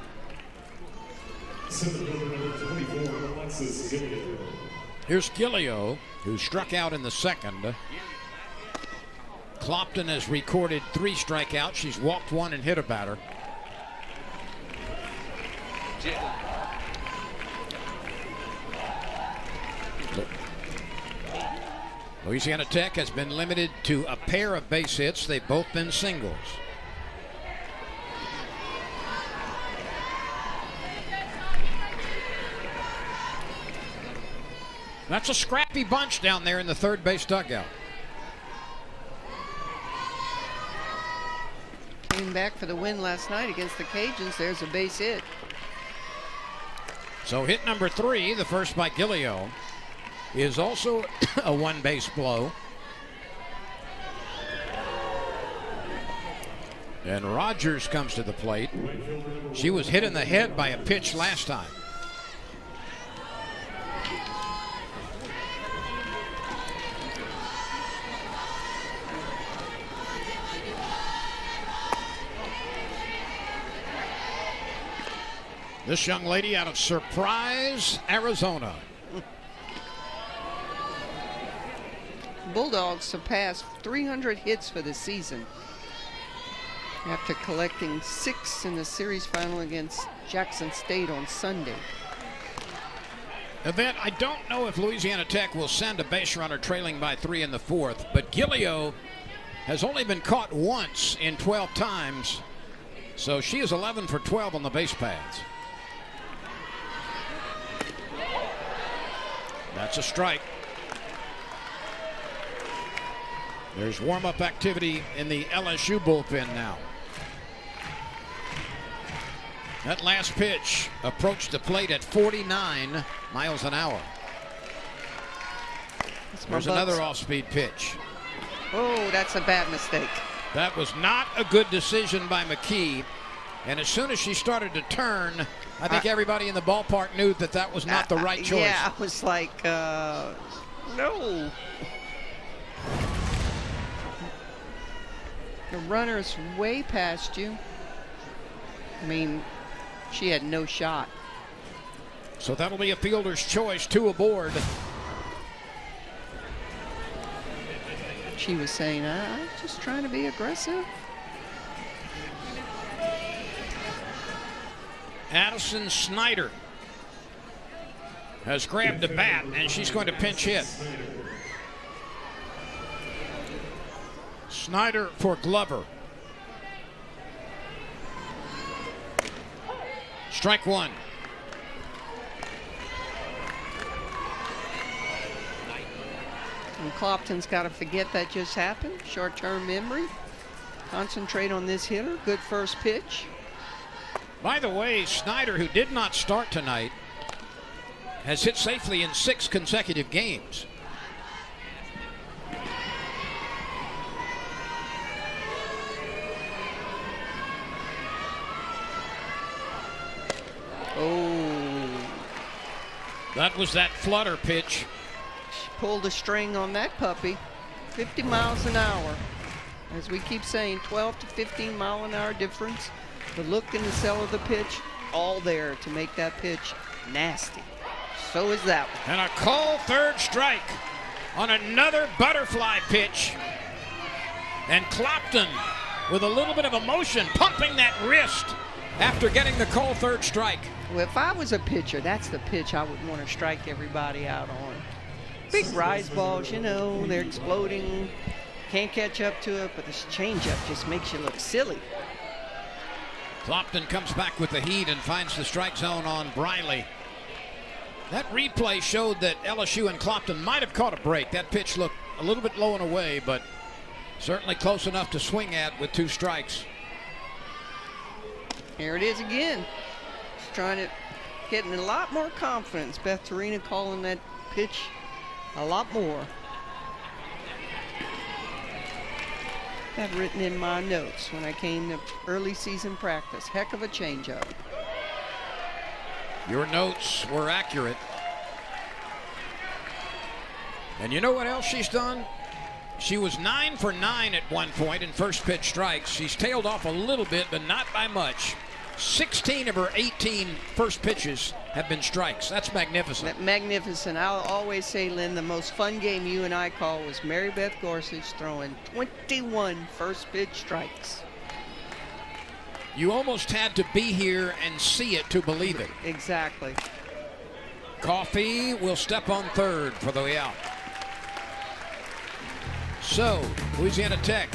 Here's Gillio, who struck out in the second. Clapton has recorded 3 strikeouts. She's walked 1 and hit a batter. Louisiana Tech has been limited to a pair of base hits. They've both been singles. That's a scrappy bunch down there in the third base dugout. Came back for the win last night against the Cajuns. There's a base hit. So hit number 3, the first by Gillio, is also a 1 base blow. And Rogers comes to the plate. She was hit in the head by a pitch last time. This young lady out of Surprise, Arizona. Bulldogs surpassed 300 hits for the season after collecting 6 in the series final against Jackson State on Sunday. Yvette, I don't know if Louisiana Tech will send a base runner trailing by 3 in the 4th, but Gillio has only been caught once in 12 times, so she is 11 for 12 on the base paths. That's a strike. There's warm-up activity in the LSU bullpen now. That last pitch approached the plate at 49 miles an hour. There's another off-speed pitch. Oh, that's a bad mistake. That was not a good decision by McKee. And as soon as she started to turn, I think everybody in the ballpark knew that that was not the right choice. Yeah, I was like, no. The runner's way past you. I mean, she had no shot. So that'll be a fielder's choice, 2 aboard. She was saying, I'm just trying to be aggressive. Addison Snyder has grabbed the bat, and she's going to pinch hit. Snyder for Glover. Strike 1. And Clapton's got to forget that just happened. Short-term memory. Concentrate on this hitter. Good first pitch. By the way, Snyder, who did not start tonight, has hit safely in 6 consecutive games. Oh. That was that flutter pitch. She pulled a string on that puppy. 50 miles an hour. As we keep saying, 12 to 15 mile an hour difference. The look and the sell of the pitch, all there to make that pitch nasty. So is that one. And a called third strike on another butterfly pitch. And Clapton, with a little bit of emotion, pumping that wrist after getting the called third strike. Well, if I was a pitcher, that's the pitch I would want to strike everybody out on. Big rise balls, you know, they're exploding. Can't catch up to it, but this changeup just makes you look silly. Clapton comes back with the heat and finds the strike zone on Briley. That replay showed that LSU and Clapton might have caught a break. That pitch looked a little bit low and away, but certainly close enough to swing at with 2 strikes. Here it is again. She's trying to getting a lot more confidence. Beth Torina calling that pitch a lot more. Had written in my notes when I came to early season practice. Heck of a changeup. Your notes were accurate. And you know what else she's done? She was 9 for 9 at one point in first pitch strikes. She's tailed off a little bit, but not by much. 16 of her 18 first pitches have been strikes. That's magnificent. Magnificent. I'll always say, Lynn, the most fun game you and I call was Mary Beth Gorsuch throwing 21 first pitch strikes. You almost had to be here and see it to believe it. Exactly. Coffey will step on third for the out. So, Louisiana Tech,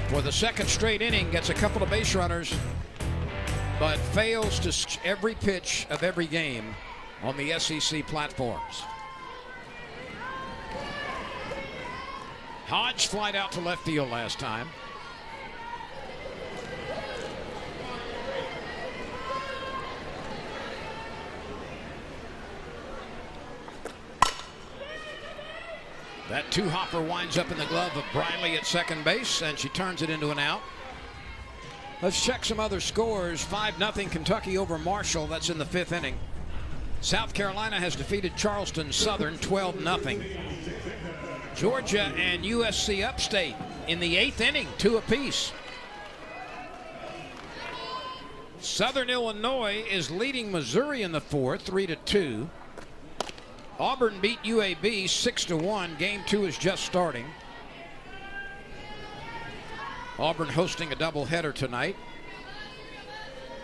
for the second straight inning, gets a couple of base runners, but fails to every pitch of every game on the SEC platforms. Hodge flied out to left field last time. That 2-hopper winds up in the glove of Briley at second base, and she turns it into an out. Let's check some other scores. 5-0 Kentucky over Marshall. That's in the 5th inning. South Carolina has defeated Charleston Southern 12-0. Georgia and USC Upstate in the 8th inning, 2 apiece. Southern Illinois is leading Missouri in the 4th, 3-2. Auburn beat UAB 6-1. Game 2 is just starting. Auburn hosting a doubleheader tonight.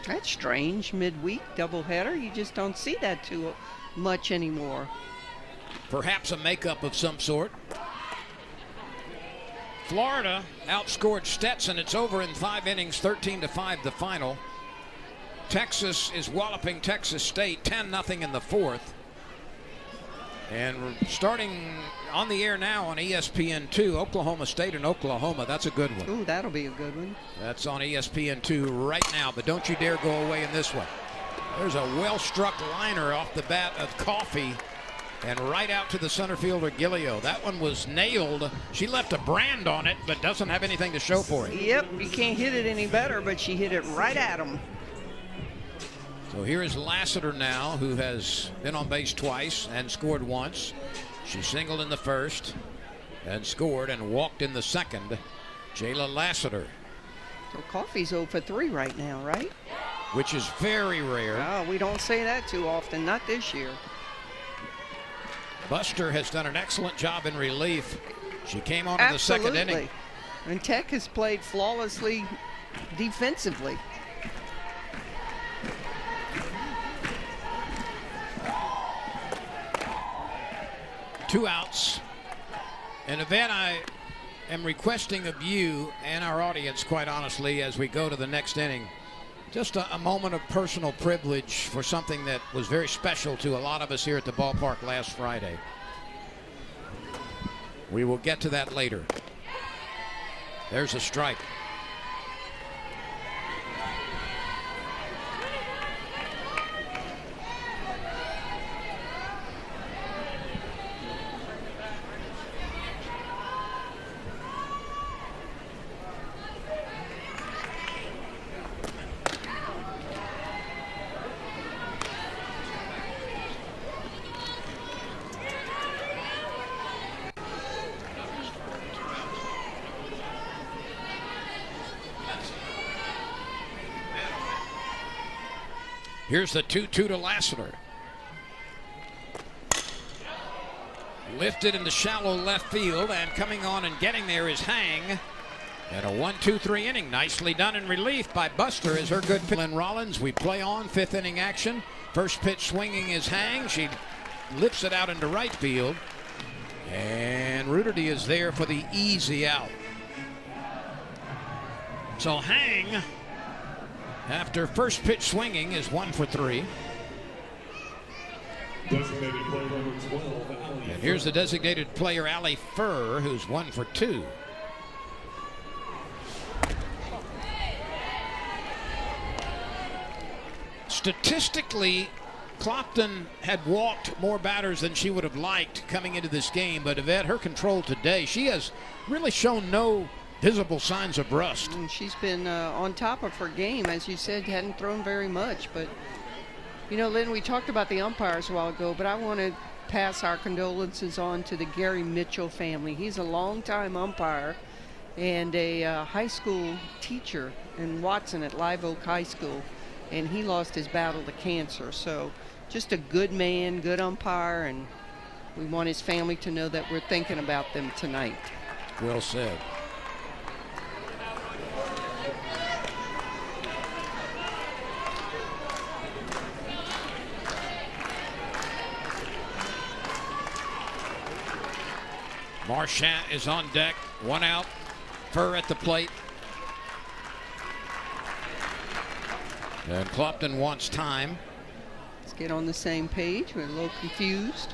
That's strange. Midweek doubleheader. You just don't see that too much anymore. Perhaps a makeup of some sort. Florida outscored Stetson. It's over in 5 innings, 13-5 the final. Texas is walloping Texas State 10-0 in the 4th. And we're starting on the air now on ESPN2, Oklahoma State and Oklahoma. That's a good one. Ooh, that'll be a good one. That's on ESPN2 right now, but don't you dare go away in this one. There's a well-struck liner off the bat of Coffey and right out to the center fielder, Gilio. That one was nailed. She left a brand on it, but doesn't have anything to show for it. Yep, you can't hit it any better, but she hit it right at him. So here is Lassiter now, who has been on base twice and scored once. She singled in the first and scored and walked in the second. Jayla Lassiter. So Coffey's 0 for 3 right now, right? Which is very rare. Oh, we don't say that too often, not this year. Buster has done an excellent job in relief. She came on in the second inning. And Tech has played flawlessly defensively. Two outs. An event I am requesting of you and our audience, quite honestly, as we go to the next inning. Just a moment of personal privilege for something that was very special to a lot of us here at the ballpark last Friday. We will get to that later. There's a strike. Here's the 2-2 to Lassiter. Lifted in the shallow left field, and coming on and getting there is Hang. And a 1-2-3 inning. Nicely done in relief by Buster as her good pitch. Lynn Rollins, we play on, fifth inning action. First pitch swinging is Hang. She lifts it out into right field. And Ruderty is there for the easy out. So Hang, after first pitch swinging, is 1 for 3. Designated player number 12, and here's the designated player, Allie Furr, who's 1 for 2. Statistically, Clapton had walked more batters than she would have liked coming into this game, but Yvette, her control today, she has really shown no visible signs of rust. And she's been on top of her game, as you said, hadn't thrown very much. But, you know, Lynn, we talked about the umpires a while ago, but I want to pass our condolences on to the Gary Mitchell family. He's a longtime umpire and a high school teacher in Watson at Live Oak High School, and he lost his battle to cancer. So just a good man, good umpire, and we want his family to know that we're thinking about them tonight. Well said. Marchant is on deck, 1 out, Furr at the plate. And Clapton wants time. Let's get on the same page. We're a little confused.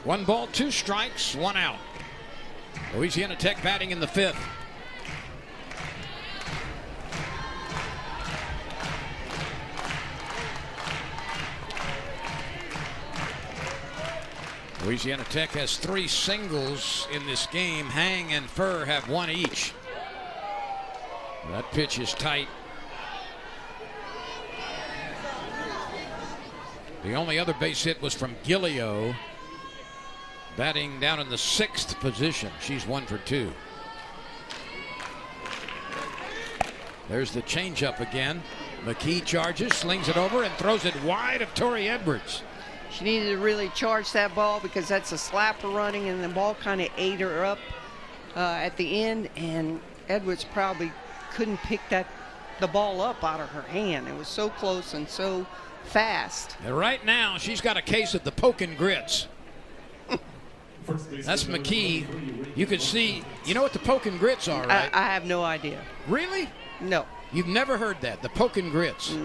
One ball, 2 strikes, 1 out. Louisiana Tech batting in the 5th. Louisiana Tech has 3 singles in this game. Hang and Furr have 1 each. That pitch is tight. The only other base hit was from Gilio, batting down in the 6th position. She's 1 for 2. There's the changeup again. McKee charges, slings it over, and throws it wide of Tori Edwards. She needed to really charge that ball because that's a slapper running, and the ball kind of ate her up at the end, and Edwards probably couldn't pick the ball up out of her hand. It was so close and so fast. And right now, she's got a case of the poking grits. That's McKee. You could see, you know what the poking grits are, right? I have no idea. Really? No. You've never heard that, the poking grits.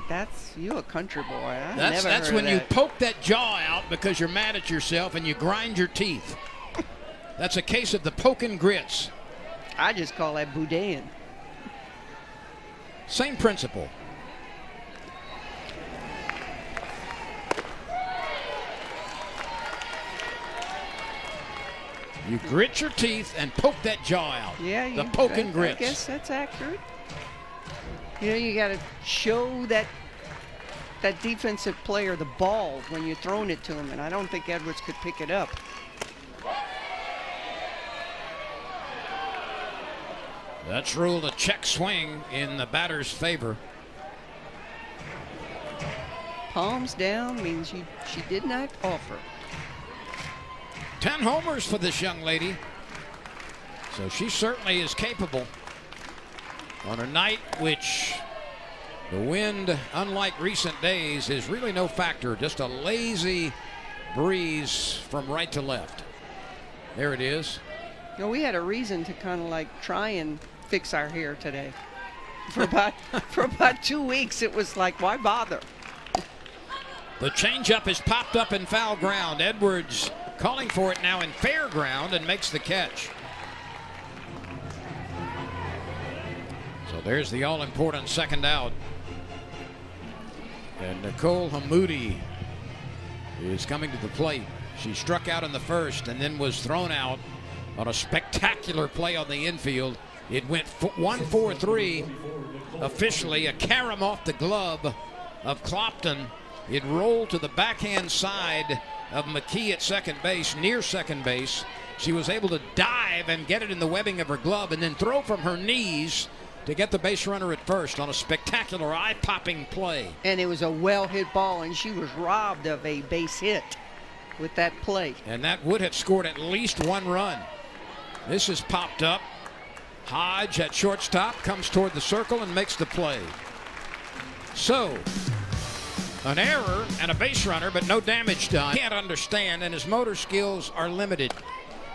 That's you a country boy. That's when you poke that jaw out because you're mad at yourself and you grind your teeth. That's a case of the poking grits. I just call that boudin. Same principle. You grit your teeth and poke that jaw out. Yeah, the poking grits. I guess that's accurate. You know, you got to show that defensive player the ball when you're throwing it to him, and I don't think Edwards could pick it up. That's ruled a check swing in the batter's favor. Palms down means she did not offer. 10 homers for this young lady. So she certainly is capable. On a night which the wind, unlike recent days, is really no factor. Just a lazy breeze from right to left. There it is. You know, we had a reason to kind of like try and fix our hair today. For about 2 weeks, it was like, why bother? The changeup is popped up in foul ground. Edwards calling for it now in fair ground and makes the catch. So there's the all-important second out. And Nicole Hamoudi is coming to the plate. She struck out in the first and then was thrown out on a spectacular play on the infield. It went 1-4-3. Officially, a carom off the glove of Clapton. It rolled to the backhand side of McKee at second base, near second base. She was able to dive and get it in the webbing of her glove and then throw from her knees to get the base runner at first on a spectacular eye-popping play. And it was a well-hit ball, and she was robbed of a base hit with that play. And that would have scored at least one run. This is popped up. Hodge at shortstop comes toward the circle and makes the play. So, an error and a base runner, but no damage done. Can't understand, and his motor skills are limited.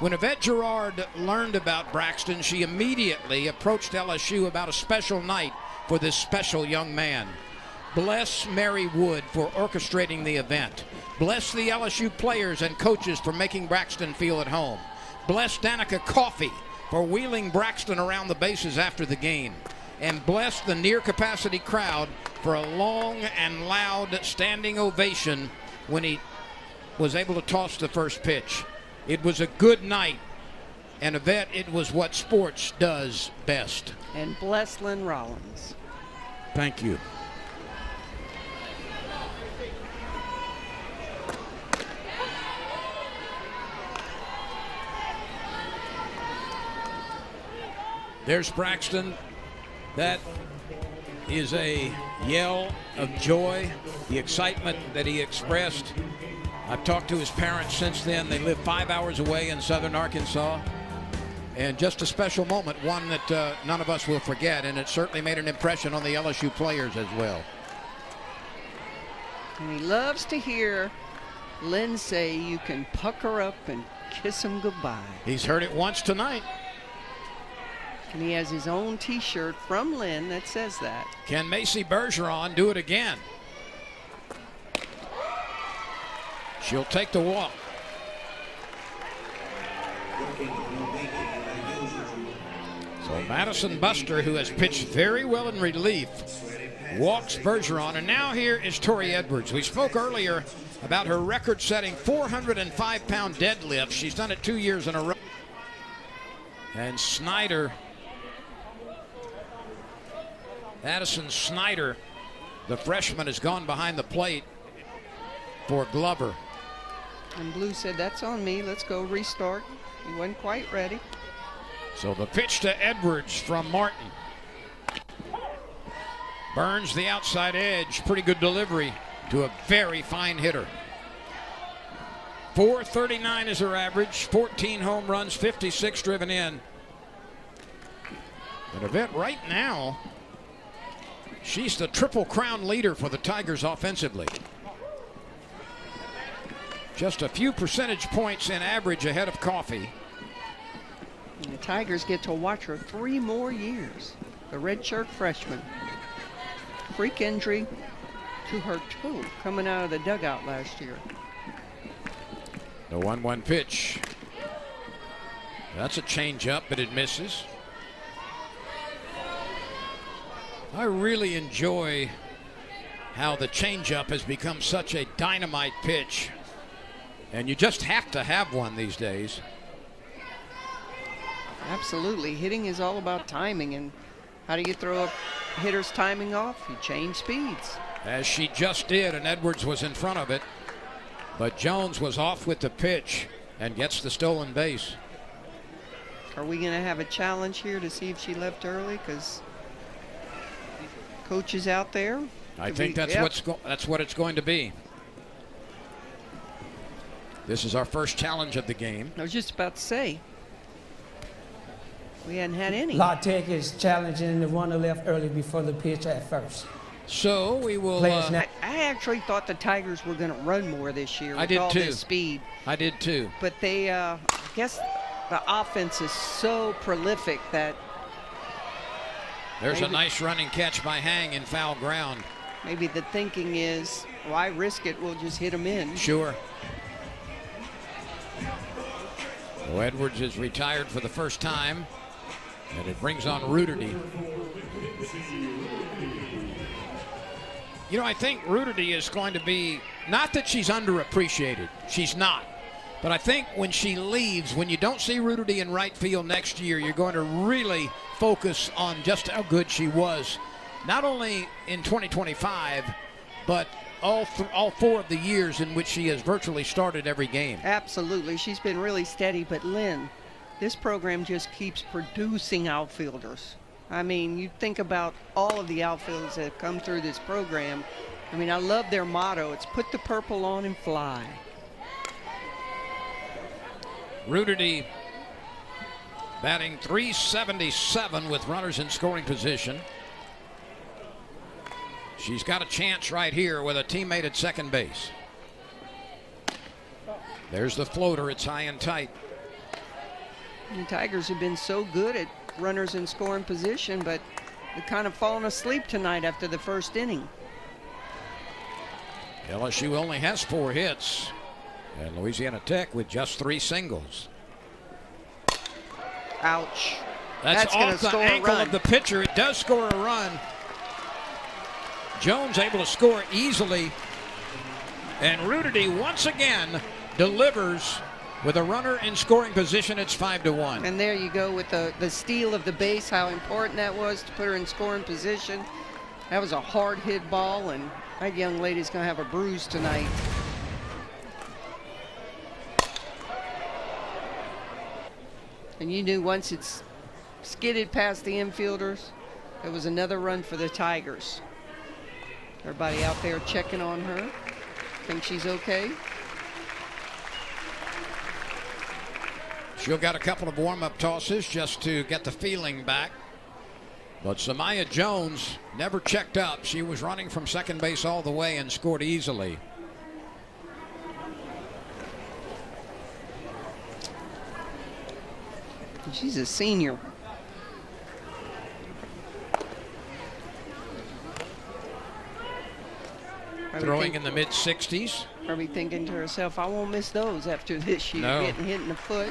When Yvette Girard learned about Braxton, she immediately approached LSU about a special night for this special young man. Bless Mary Wood for orchestrating the event. Bless the LSU players and coaches for making Braxton feel at home. Bless Danica Coffey for wheeling Braxton around the bases after the game. And bless the near-capacity crowd for a long and loud standing ovation when he was able to toss the first pitch. It was a good night, and Yvette, it was what sports does best. And bless Lynn Rollins. Thank you. There's Braxton. That is a yell of joy, the excitement that he expressed. I've talked to his parents since then. They live 5 hours away in southern Arkansas. And just a special moment, one that none of us will forget, and it certainly made an impression on the LSU players as well. And he loves to hear Lynn say you can pucker up and kiss him goodbye. He's heard it once tonight. And he has his own T-shirt from Lynn that says that. Can Macy Berseron do it again? She'll take the walk. So Madison Buster, who has pitched very well in relief, walks Bergeron. And now here is Tori Edwards. We spoke earlier about her record-setting 405-pound deadlift. She's done it 2 years in a row. And Snyder, Addison Snyder, the freshman, has gone behind the plate for Glover. And Blue said, that's on me. Let's go restart. He wasn't quite ready. So the pitch to Edwards from Martin. Burns the outside edge. Pretty good delivery to a very fine hitter. 439 is her average. 14 home runs, 56 driven in. And Yvette right now, she's the Triple Crown leader for the Tigers offensively. Just a few percentage points in average ahead of Coffee. And the Tigers get to watch her 3 more years. The redshirt freshman. Freak injury to her toe coming out of the dugout last year. The 1-1 pitch. That's a changeup, but it misses. I really enjoy how the changeup has become such a dynamite pitch. And you just have to have one these days. Absolutely. Hitting is all about timing. And how do you throw a hitter's timing off? You change speeds. As she just did, and Edwards was in front of it. But Jones was off with the pitch and gets the stolen base. Are we going to have a challenge here to see if she left early? Because coach is out there. I think that's what it's going to be. This is our first challenge of the game. I was just about to say, we hadn't had any. La Tech is challenging the runner left early before the pitch at first. So we will. I actually thought the Tigers were going to run more this year with all this speed. I did too. But they, I guess the offense is so prolific that. There's a nice running catch by Hang in foul ground. Maybe the thinking is, why risk it? We'll just hit them in. Sure. So Edwards is retired for the first time, and it brings on Ruderty. You know, I think Ruderty is going to be, not that she's underappreciated, she's not. But I think when she leaves, when you don't see Ruderty in right field next year, you're going to really focus on just how good she was, not only in 2025, but all 4 of the years in which she has virtually started every game. Absolutely. She's been really steady. But, Lynn, this program just keeps producing outfielders. I mean, you think about all of the outfielders that have come through this program. I mean, I love their motto. It's put the purple on and fly. Ruderty batting .377 with runners in scoring position. She's got a chance right here with a teammate at second base. There's the floater. It's high and tight. The Tigers have been so good at runners in scoring position, but they've kind of fallen asleep tonight after the first inning. LSU only has 4 hits, and Louisiana Tech with just 3 singles. Ouch. That's going off to the score ankle a run. of the pitcher. It does score a run. Jones able to score easily, and Ruderty once again delivers with a runner in scoring position. It's 5-1. And there you go with the steal of the base, how important that was to put her in scoring position. That was a hard hit ball, and that young lady's going to have a bruise tonight. And you knew once it's skidded past the infielders, there was another run for the Tigers. Everybody out there checking on her. Think she's okay? She'll got a couple of warm-up tosses just to get the feeling back. But Samaya Jones never checked up. She was running from second base all the way and scored easily. She's a senior. Throwing in the mid-60s. Probably thinking to herself, I won't miss those after this year. No. Getting hit in the foot.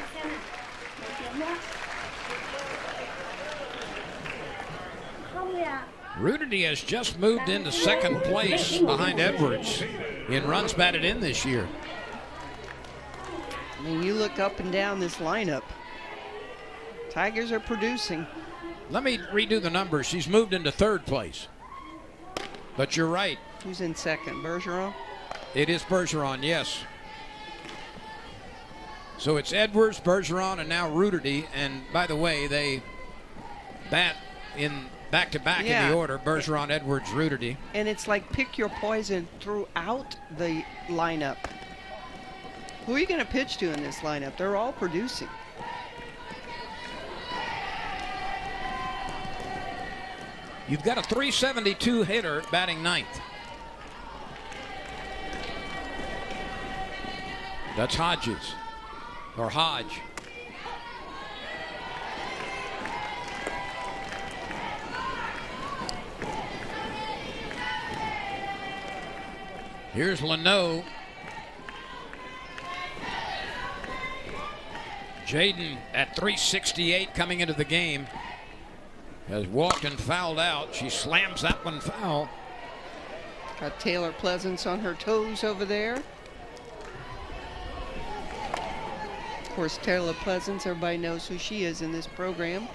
Ruderty has just moved into second place behind Edwards in runs batted in this year. I mean, you look up and down this lineup. Tigers are producing. Let me redo the numbers. She's moved into third place. But you're right. Who's in second? Berseron? It is Berseron, yes. So it's Edwards, Bergeron, and now Ruderty. And by the way, they bat in back-to-back in the order. Bergeron, Edwards, Ruderty. And it's like pick your poison throughout the lineup. Who are you going to pitch to in this lineup? They're all producing. You've got a .372 hitter batting ninth. That's Hodges, or Hodge. Here's Leno. Jaden at 368 coming into the game has walked and fouled out. She slams that one foul. Got Taylor Pleasance on her toes over there. Of course, Taylor Pleasance, everybody knows who she is in this program.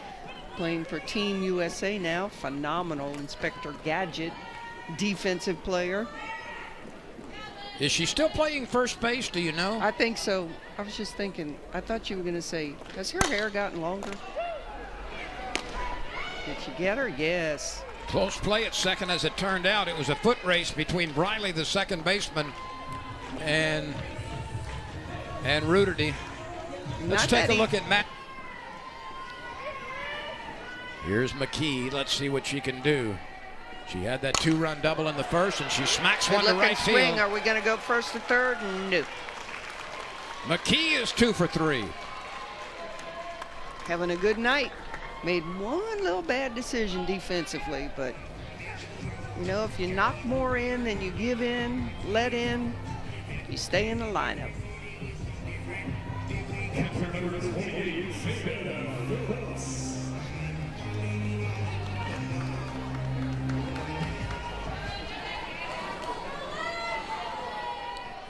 Playing for Team USA now. Phenomenal Inspector Gadget defensive player. Is she still playing first base, do you know? I think so. I was just thinking, I thought you were going to say, has her hair gotten longer? Did she get her? Yes. Close play at second as it turned out. It was a foot race between Briley, the second baseman, and Ruderty. Let's take a look at Matt. Here's McKee. Let's see what she can do. She had that 2-run double in the first, and she smacks one to right swing. field. Are we going to go first to third? No. McKee is 2 for 3. Having a good night. Made one little bad decision defensively, but you know, if you knock more in than you give in, let in, you stay in the lineup.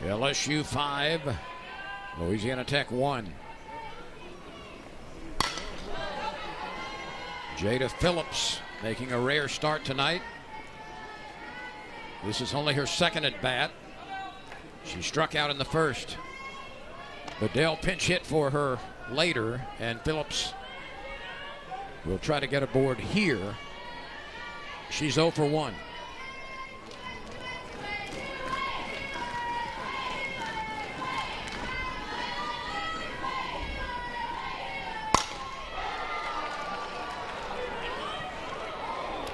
LSU 5, Louisiana Tech 1. Jada Phillips making a rare start tonight. This is only her second at bat. She struck out in the first. Bedell pinch hit for her later, and Phillips will try to get aboard here. She's 0 for 1.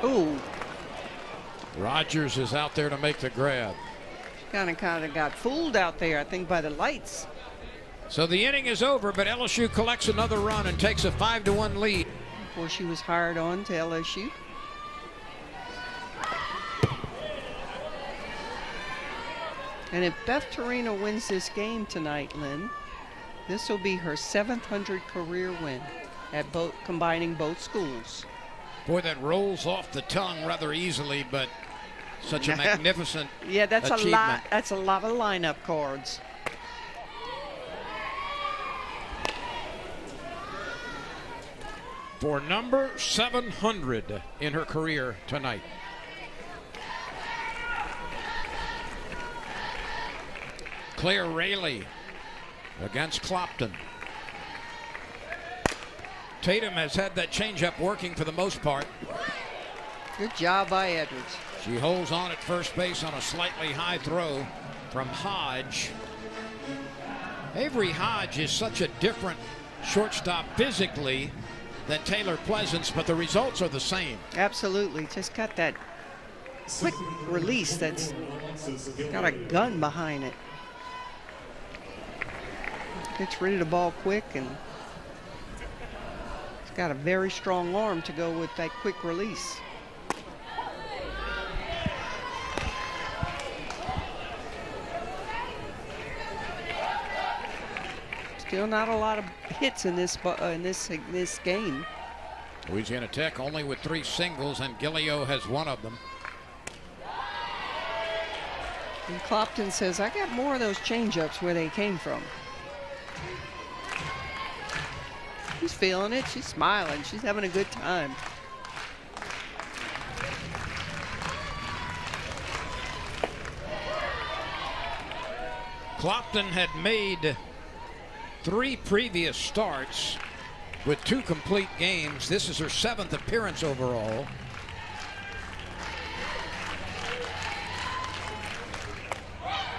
Ooh. Rogers is out there to make the grab. Kind of got fooled out there, I think, by the lights. So the inning is over, but LSU collects another run and takes a 5-1 lead. Before she was hired on to LSU. And if Beth Torino wins this game tonight, Lynn, this will be her 700 career win at combining both schools. Boy, that rolls off the tongue rather easily, but such a magnificent yeah, that's achievement. a lot. That's a lot of lineup cards. For number 700 in her career tonight. Claire Rayleigh against Clapton. Tatum has had that changeup working for the most part. Good job by Edwards. She holds on at first base on a slightly high throw from Hodge. Avery Hodge is such a different shortstop physically than Taylor Pleasance, but the results are the same. Absolutely. Just got that quick release that's got a gun behind it. Gets rid of the ball quick, and it's got a very strong arm to go with that quick release. Still not a lot of hits in this game. Louisiana Tech only with 3 singles, and Gillio has one of them. And Clapton says, I got more of those changeups where they came from. She's feeling it. She's smiling. She's having a good time. Clapton had made 3 previous starts with 2 complete games. This is her 7th appearance overall.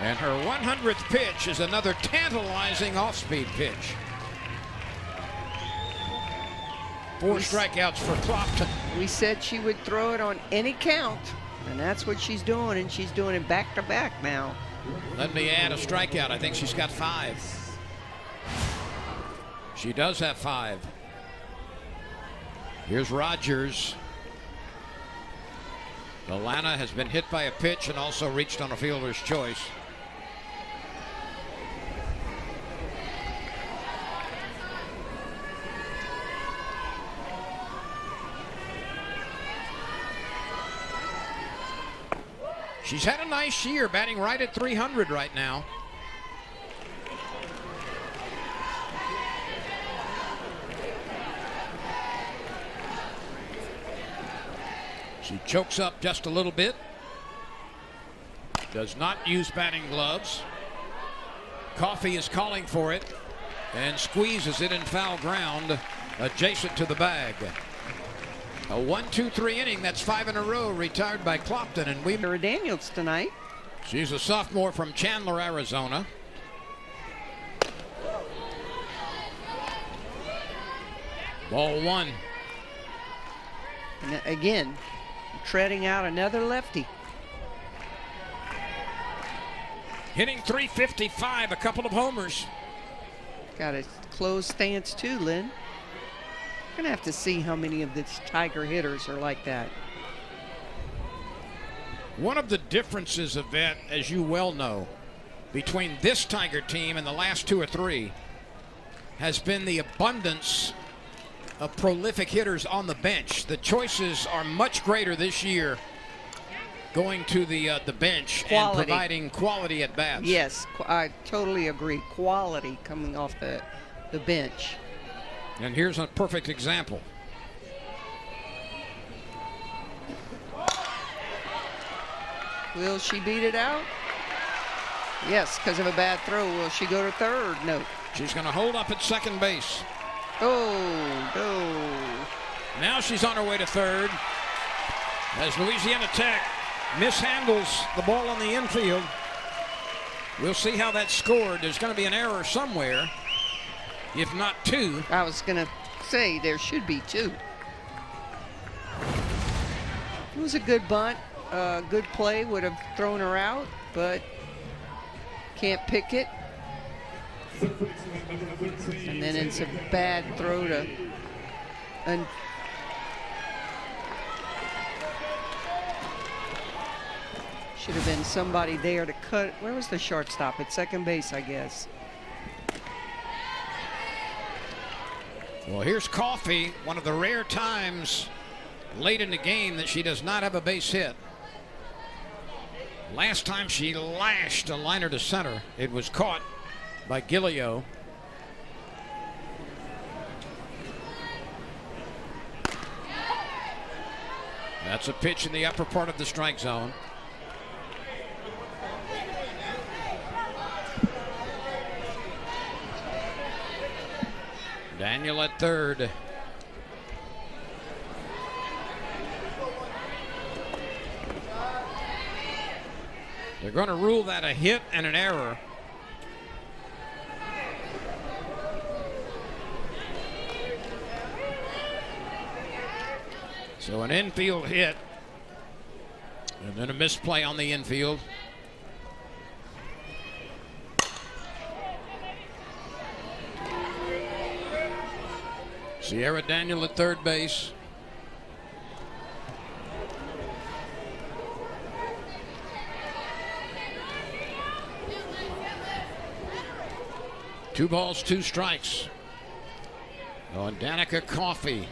And her 100th pitch is another tantalizing off-speed pitch. 4 strikeouts for Clapton. We said she would throw it on any count, and that's what she's doing, and she's doing it back-to-back now. Let me add a strikeout. I think she's got 5. She does have 5. Here's Rogers. Alana has been hit by a pitch and also reached on a fielder's choice. She's had a nice year, batting right at 300 right now. She chokes up just a little bit. Does not use batting gloves. Coffee is calling for it and squeezes it in foul ground adjacent to the bag. A 1-2-3 inning. That's 5 in a row retired by Clapton, and Sarah Daniels tonight. She's a sophomore from Chandler, Arizona. Ball 1. And again, treading out another lefty. Hitting .355, a couple of homers. Got a closed stance too, Lynn. Gonna have to see how many of these Tiger hitters are like that. One of the differences, Yvette, as you well know, between this Tiger team and the last 2 or 3 has been the abundance of prolific hitters on the bench. The choices are much greater this year going to the bench and providing quality at bats. Yes, I totally agree. Quality coming off the bench. And here's a perfect example. Will she beat it out? Yes, because of a bad throw. Will she go to third? No. She's going to hold up at second base. Oh, no. Now she's on her way to third as Louisiana Tech mishandles the ball on the infield. We'll see how that's scored. There's going to be an error somewhere, if not 2. I was going to say there should be 2. It was a good bunt. Good play, would have thrown her out, but can't pick it. And then it's a bad throw to should have been somebody there to cut. Where was the shortstop? At second base, I guess. Well, here's Coffee, one of the rare times late in the game that she does not have a base hit. Last time she lashed a liner to center. It was caught by Gillio. That's a pitch in the upper part of the strike zone. Daniel at third. They're going to rule that a hit and an error. So an infield hit and then a misplay on the infield. Sierra Daniel at third base. Two balls, 2 strikes on Danica Coffee.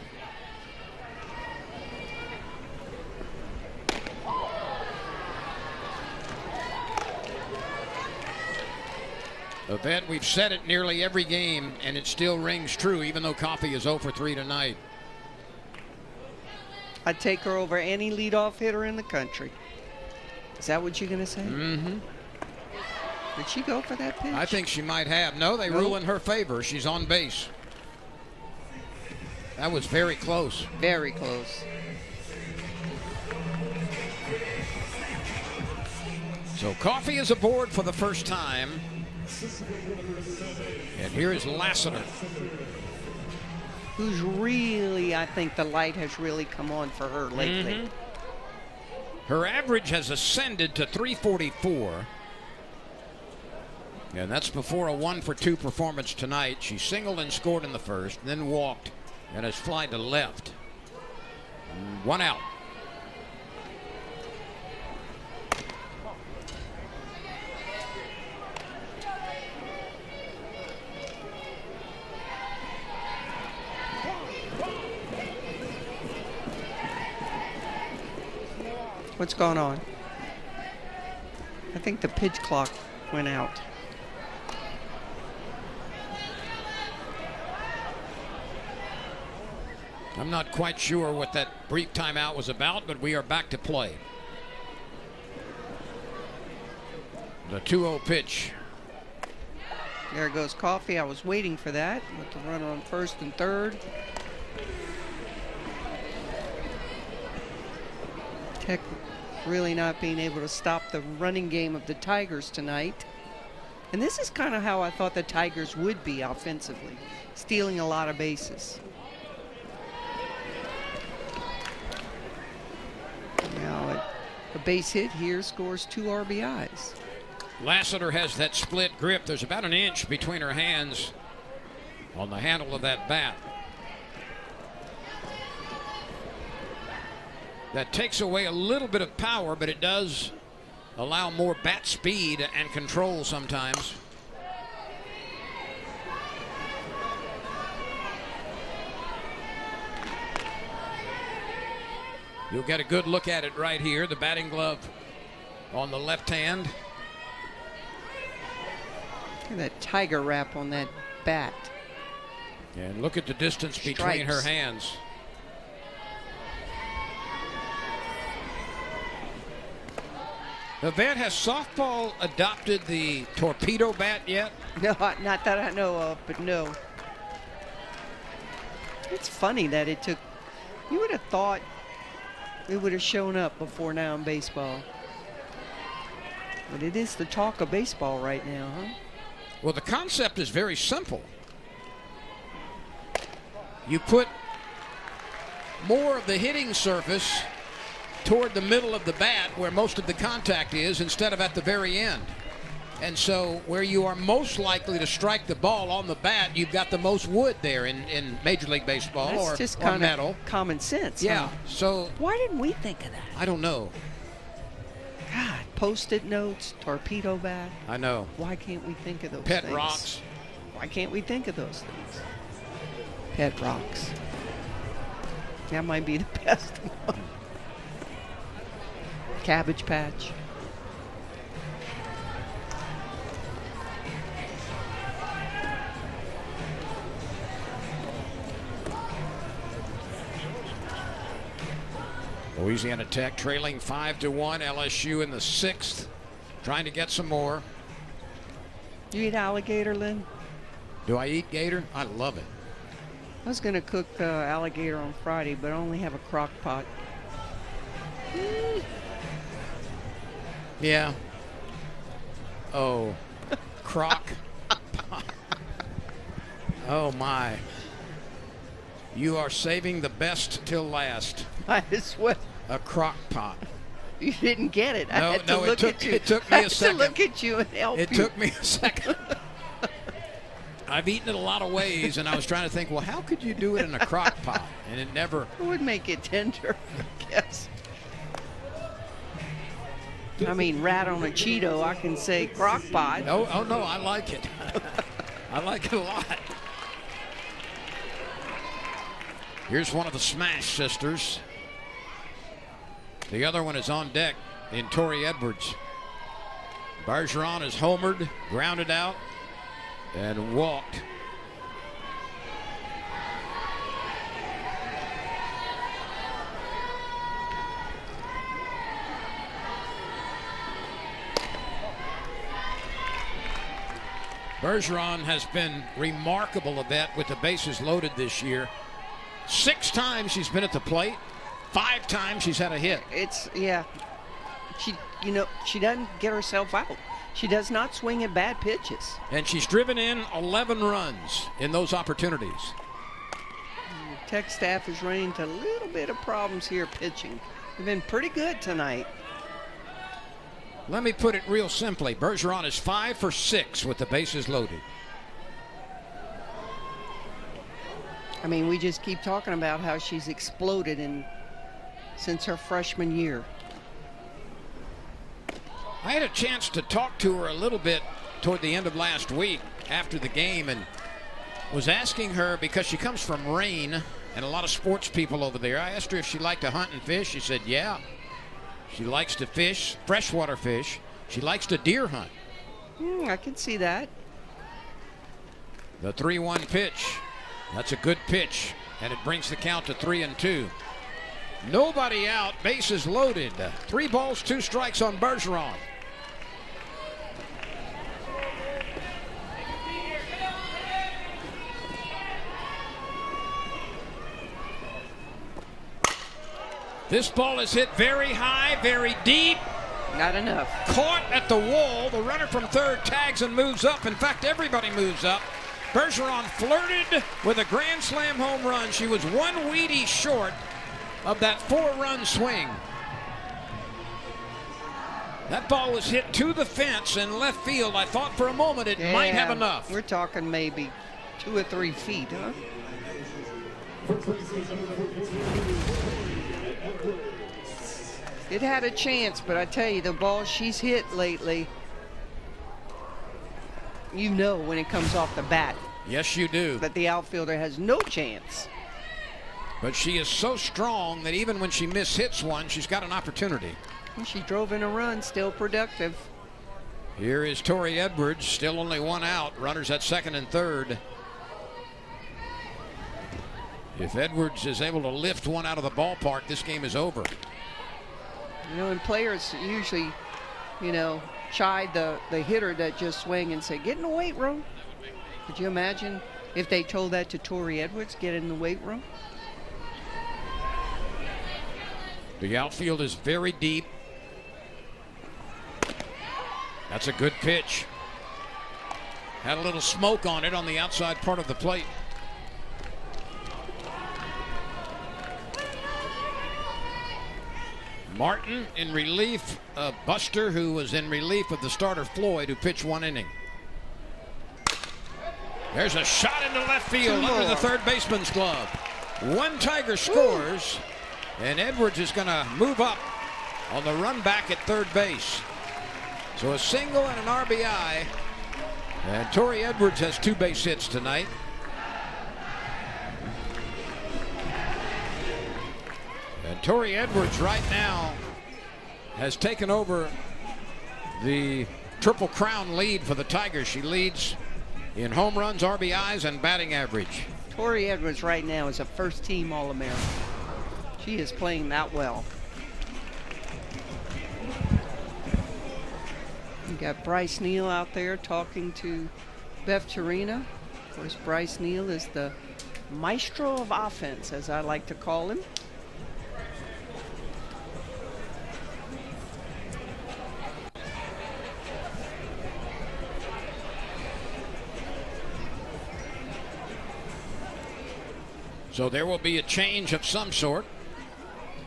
Yvette, we've said it nearly every game, and it still rings true, even though Coffee is 0 for 3 tonight. I'd take her over any leadoff hitter in the country. Is that what you're going to say? Mm-hmm. Did she go for that pitch? I think she might have. No, they rule in her favor. She's on base. That was very close. Very close. So Coffee is aboard for the first time. And here is Lassiter, who's really, I think the light has really come on for her lately. Her average has ascended to 344. And that's before a 1-for-2 performance tonight. She singled and scored in the first, then walked and has flied to left. 1 out. What's going on? I think the pitch clock went out. I'm not quite sure what that brief timeout was about, but we are back to play. The 2-0 pitch. There goes Coffee. I was waiting for that with the runner on first and third. Tech really not being able to stop the running game of the Tigers tonight. And this is kind of how I thought the Tigers would be offensively, stealing a lot of bases. Now a base hit here scores 2 RBIs. Lassiter has that split grip. There's about an inch between her hands on the handle of that bat. That takes away a little bit of power, but it does allow more bat speed and control sometimes. You'll get a good look at it right here. The batting glove on the left hand. Look at that tiger wrap on that bat. And look at the distance between her hands. Yvette, has softball adopted the torpedo bat yet? No, not that I know of, but no. It's funny that it took, you would have thought it would have shown up before now in baseball. But it is the talk of baseball right now, huh? Well, the concept is very simple. You put more of the hitting surface toward the middle of the bat where most of the contact is instead of at the very end. And so where you are most likely to strike the ball on the bat, you've got the most wood there in Major League Baseball. That's or, just or kind metal. of common sense. Yeah. Huh? So why didn't we think of that? I don't know. God, Post-it notes, torpedo bat. I know. Why can't we think of those Pet things? rocks. Why can't we think of those things? Pet rocks. That might be the best one. Cabbage Patch. Louisiana Tech trailing 5-1. LSU in the 6th, trying to get some more. You eat alligator, Lynn? Do I eat gator? I love it. I was going to cook alligator on Friday, but I only have a crock pot. Yeah. Oh, crock pot. Oh, my. You are saving the best till last. Might as well. A crock pot. You didn't get it. I had to No, look at you. it took me a I second. had to look at you and help It you. took me a second. I've eaten it a lot of ways, and I was trying to think, well, how could you do it in a crock pot? And it never. It would make it tender, I guess. I mean, rat on a Cheeto, I can say crock pot. No, oh no, I like it. I like it a lot. Here's one of the Smash sisters. The other one is on deck in Tori Edwards. Berseron is homered, grounded out, and walked. Berseron has been remarkable at that with the bases loaded this year. 6 times she's been at the plate. 5 times she's had a hit. Yeah. She doesn't get herself out. She does not swing at bad pitches. And she's driven in 11 runs in those opportunities. The Tech staff is running into a little bit of problems here pitching. They've been pretty good tonight. Let me put it real simply. Berseron is 5 for 6 with the bases loaded. I mean, we just keep talking about how she's exploded since her freshman year. I had a chance to talk to her a little bit toward the end of last week after the game, and was asking her, because she comes from Rain and a lot of sports people over there, I asked her if she liked to hunt and fish. She said, yeah. She likes to fish, freshwater fish. She likes to deer hunt. I can see that. The 3-1 pitch. That's a good pitch, and it brings the count to 3-2. Nobody out, bases loaded. 3 balls, 2 strikes on Berseron. This ball is hit very high, very deep. Not enough. Caught at the wall. The runner from third tags and moves up. In fact, everybody moves up. Berseron flirted with a grand slam home run. She was 1 Wheatie short of that 4-run swing. That ball was hit to the fence in left field. I thought for a moment it might have enough. We're talking maybe 2 or 3 feet, huh? It had a chance, but I tell you, the ball she's hit lately, you know when it comes off the bat. Yes, you do. That the outfielder has no chance. But she is so strong that even when she mishits one, she's got an opportunity. She drove in a run, still productive. Here is Tori Edwards, still only 1 out. Runners at second and third. If Edwards is able to lift one out of the ballpark, this game is over. You know, and players usually, you know, chide the hitter that just swing and say, get in the weight room. Could you imagine if they told that to Tori Edwards, get in the weight room? The outfield is very deep. That's a good pitch. Had a little smoke on it on the outside part of the plate. Martin in relief of Buster, who was in relief of the starter Floyd, who pitched 1 inning. There's a shot into left field under the third baseman's glove. 1 Tiger scores, and Edwards is going to move up on the run back at third base. So a single and an RBI, and Tori Edwards has 2 base hits tonight. And Tori Edwards right now has taken over the Triple Crown lead for the Tigers. She leads in home runs, RBIs, and batting average. Tori Edwards right now is a first-team All-American. She is playing that well. You got Bryce Neal out there talking to Beth Tarina. Of course, Bryce Neal is the maestro of offense, as I like to call him. So there will be a change of some sort,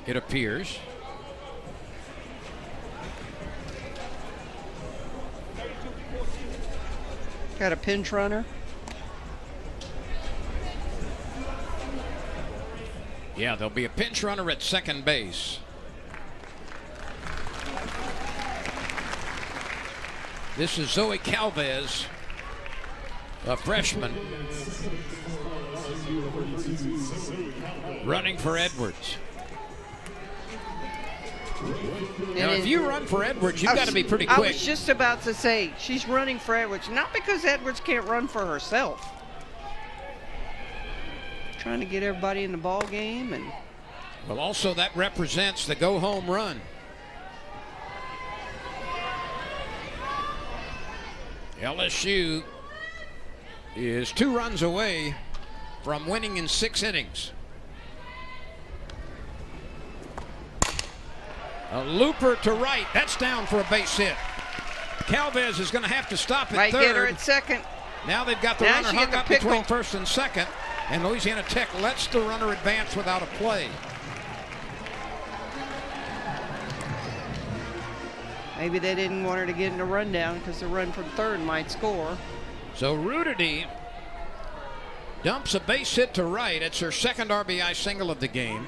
it appears. Got a pinch runner. Yeah, there'll be a pinch runner at second base. This is Zoe Calvez, a freshman, running for Edwards. Now, if you run for Edwards, you've got to be pretty quick. I was just about to say, she's running for Edwards, not because Edwards can't run for herself. Trying to get everybody in the ball game, and well, also that represents the go-home run. LSU is 2 runs away from winning in 6 innings. A looper to right. That's down for a base hit. Calvez is going to have to stop at might third. get her at second. Now they've got the Now runner she hung get the up between pickle. first and second, and Louisiana Tech lets the runner advance without a play. Maybe they didn't want her to get in a rundown because the run from third might score. So Rudity dumps a base hit to right. It's her second RBI single of the game.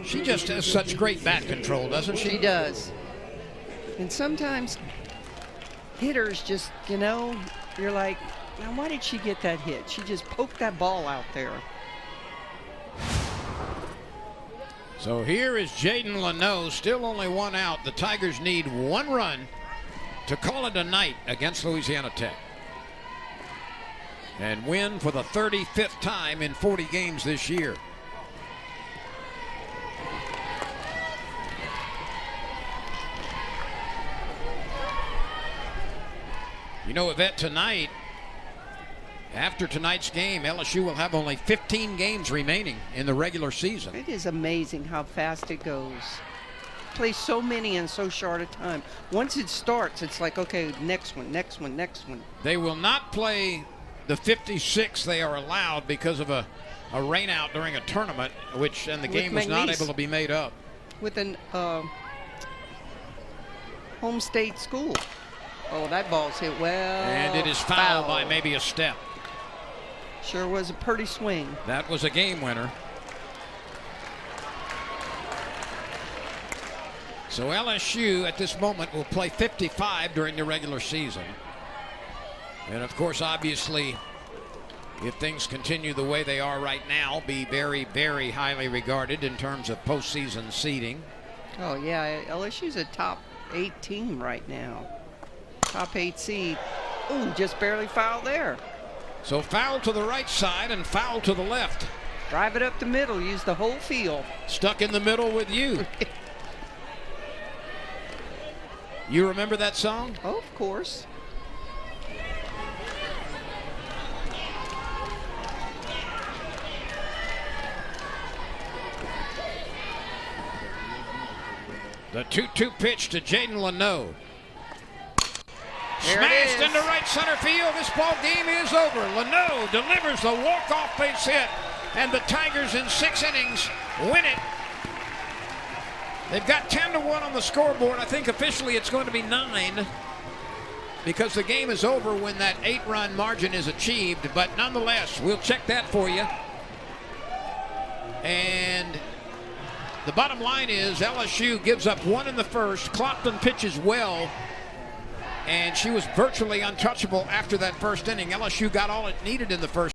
She just has such great bat control, doesn't she? She does. And sometimes hitters just, you're like, now why did she get that hit? She just poked that ball out there. So here is Jaden Leno, still only one out. The Tigers need one run to call it a night against Louisiana Tech and win for the 35th time in 40 games this year. You know, Yvette, tonight, after tonight's game, LSU will have only 15 games remaining in the regular season. It is amazing how fast it goes. Play so many in so short a time. Once it starts, it's like, okay, next one, next one, next one. They will not play the 56 they are allowed because of a rain out during a tournament, and the game was not able to be made up. With an home state school. Oh, that ball's hit well. And it is fouled by maybe a step. Sure was a pretty swing. That was a game winner. So LSU at this moment will play 55 during the regular season. And of course, obviously, if things continue the way they are right now, be very, very highly regarded in terms of postseason seeding. Oh, yeah. LSU's a top 8 team right now. Top 8 seed. Ooh, just barely fouled there. So foul to the right side and foul to the left. Drive it up the middle. Use the whole field. Stuck in the middle with you. You remember that song? Oh, of course. The 2-2 pitch to Jaden Leno. There Smashed into right center field. This ball game is over. Leno delivers the walk-off base hit, and the Tigers in 6 innings win it. They've got 10-1 on the scoreboard. I think officially it's going to be 9 because the game is over when that 8-run margin is achieved. But nonetheless, we'll check that for you. And the bottom line is LSU gives up 1 in the first. Clapton pitches well, and she was virtually untouchable after that first inning. LSU got all it needed in the first.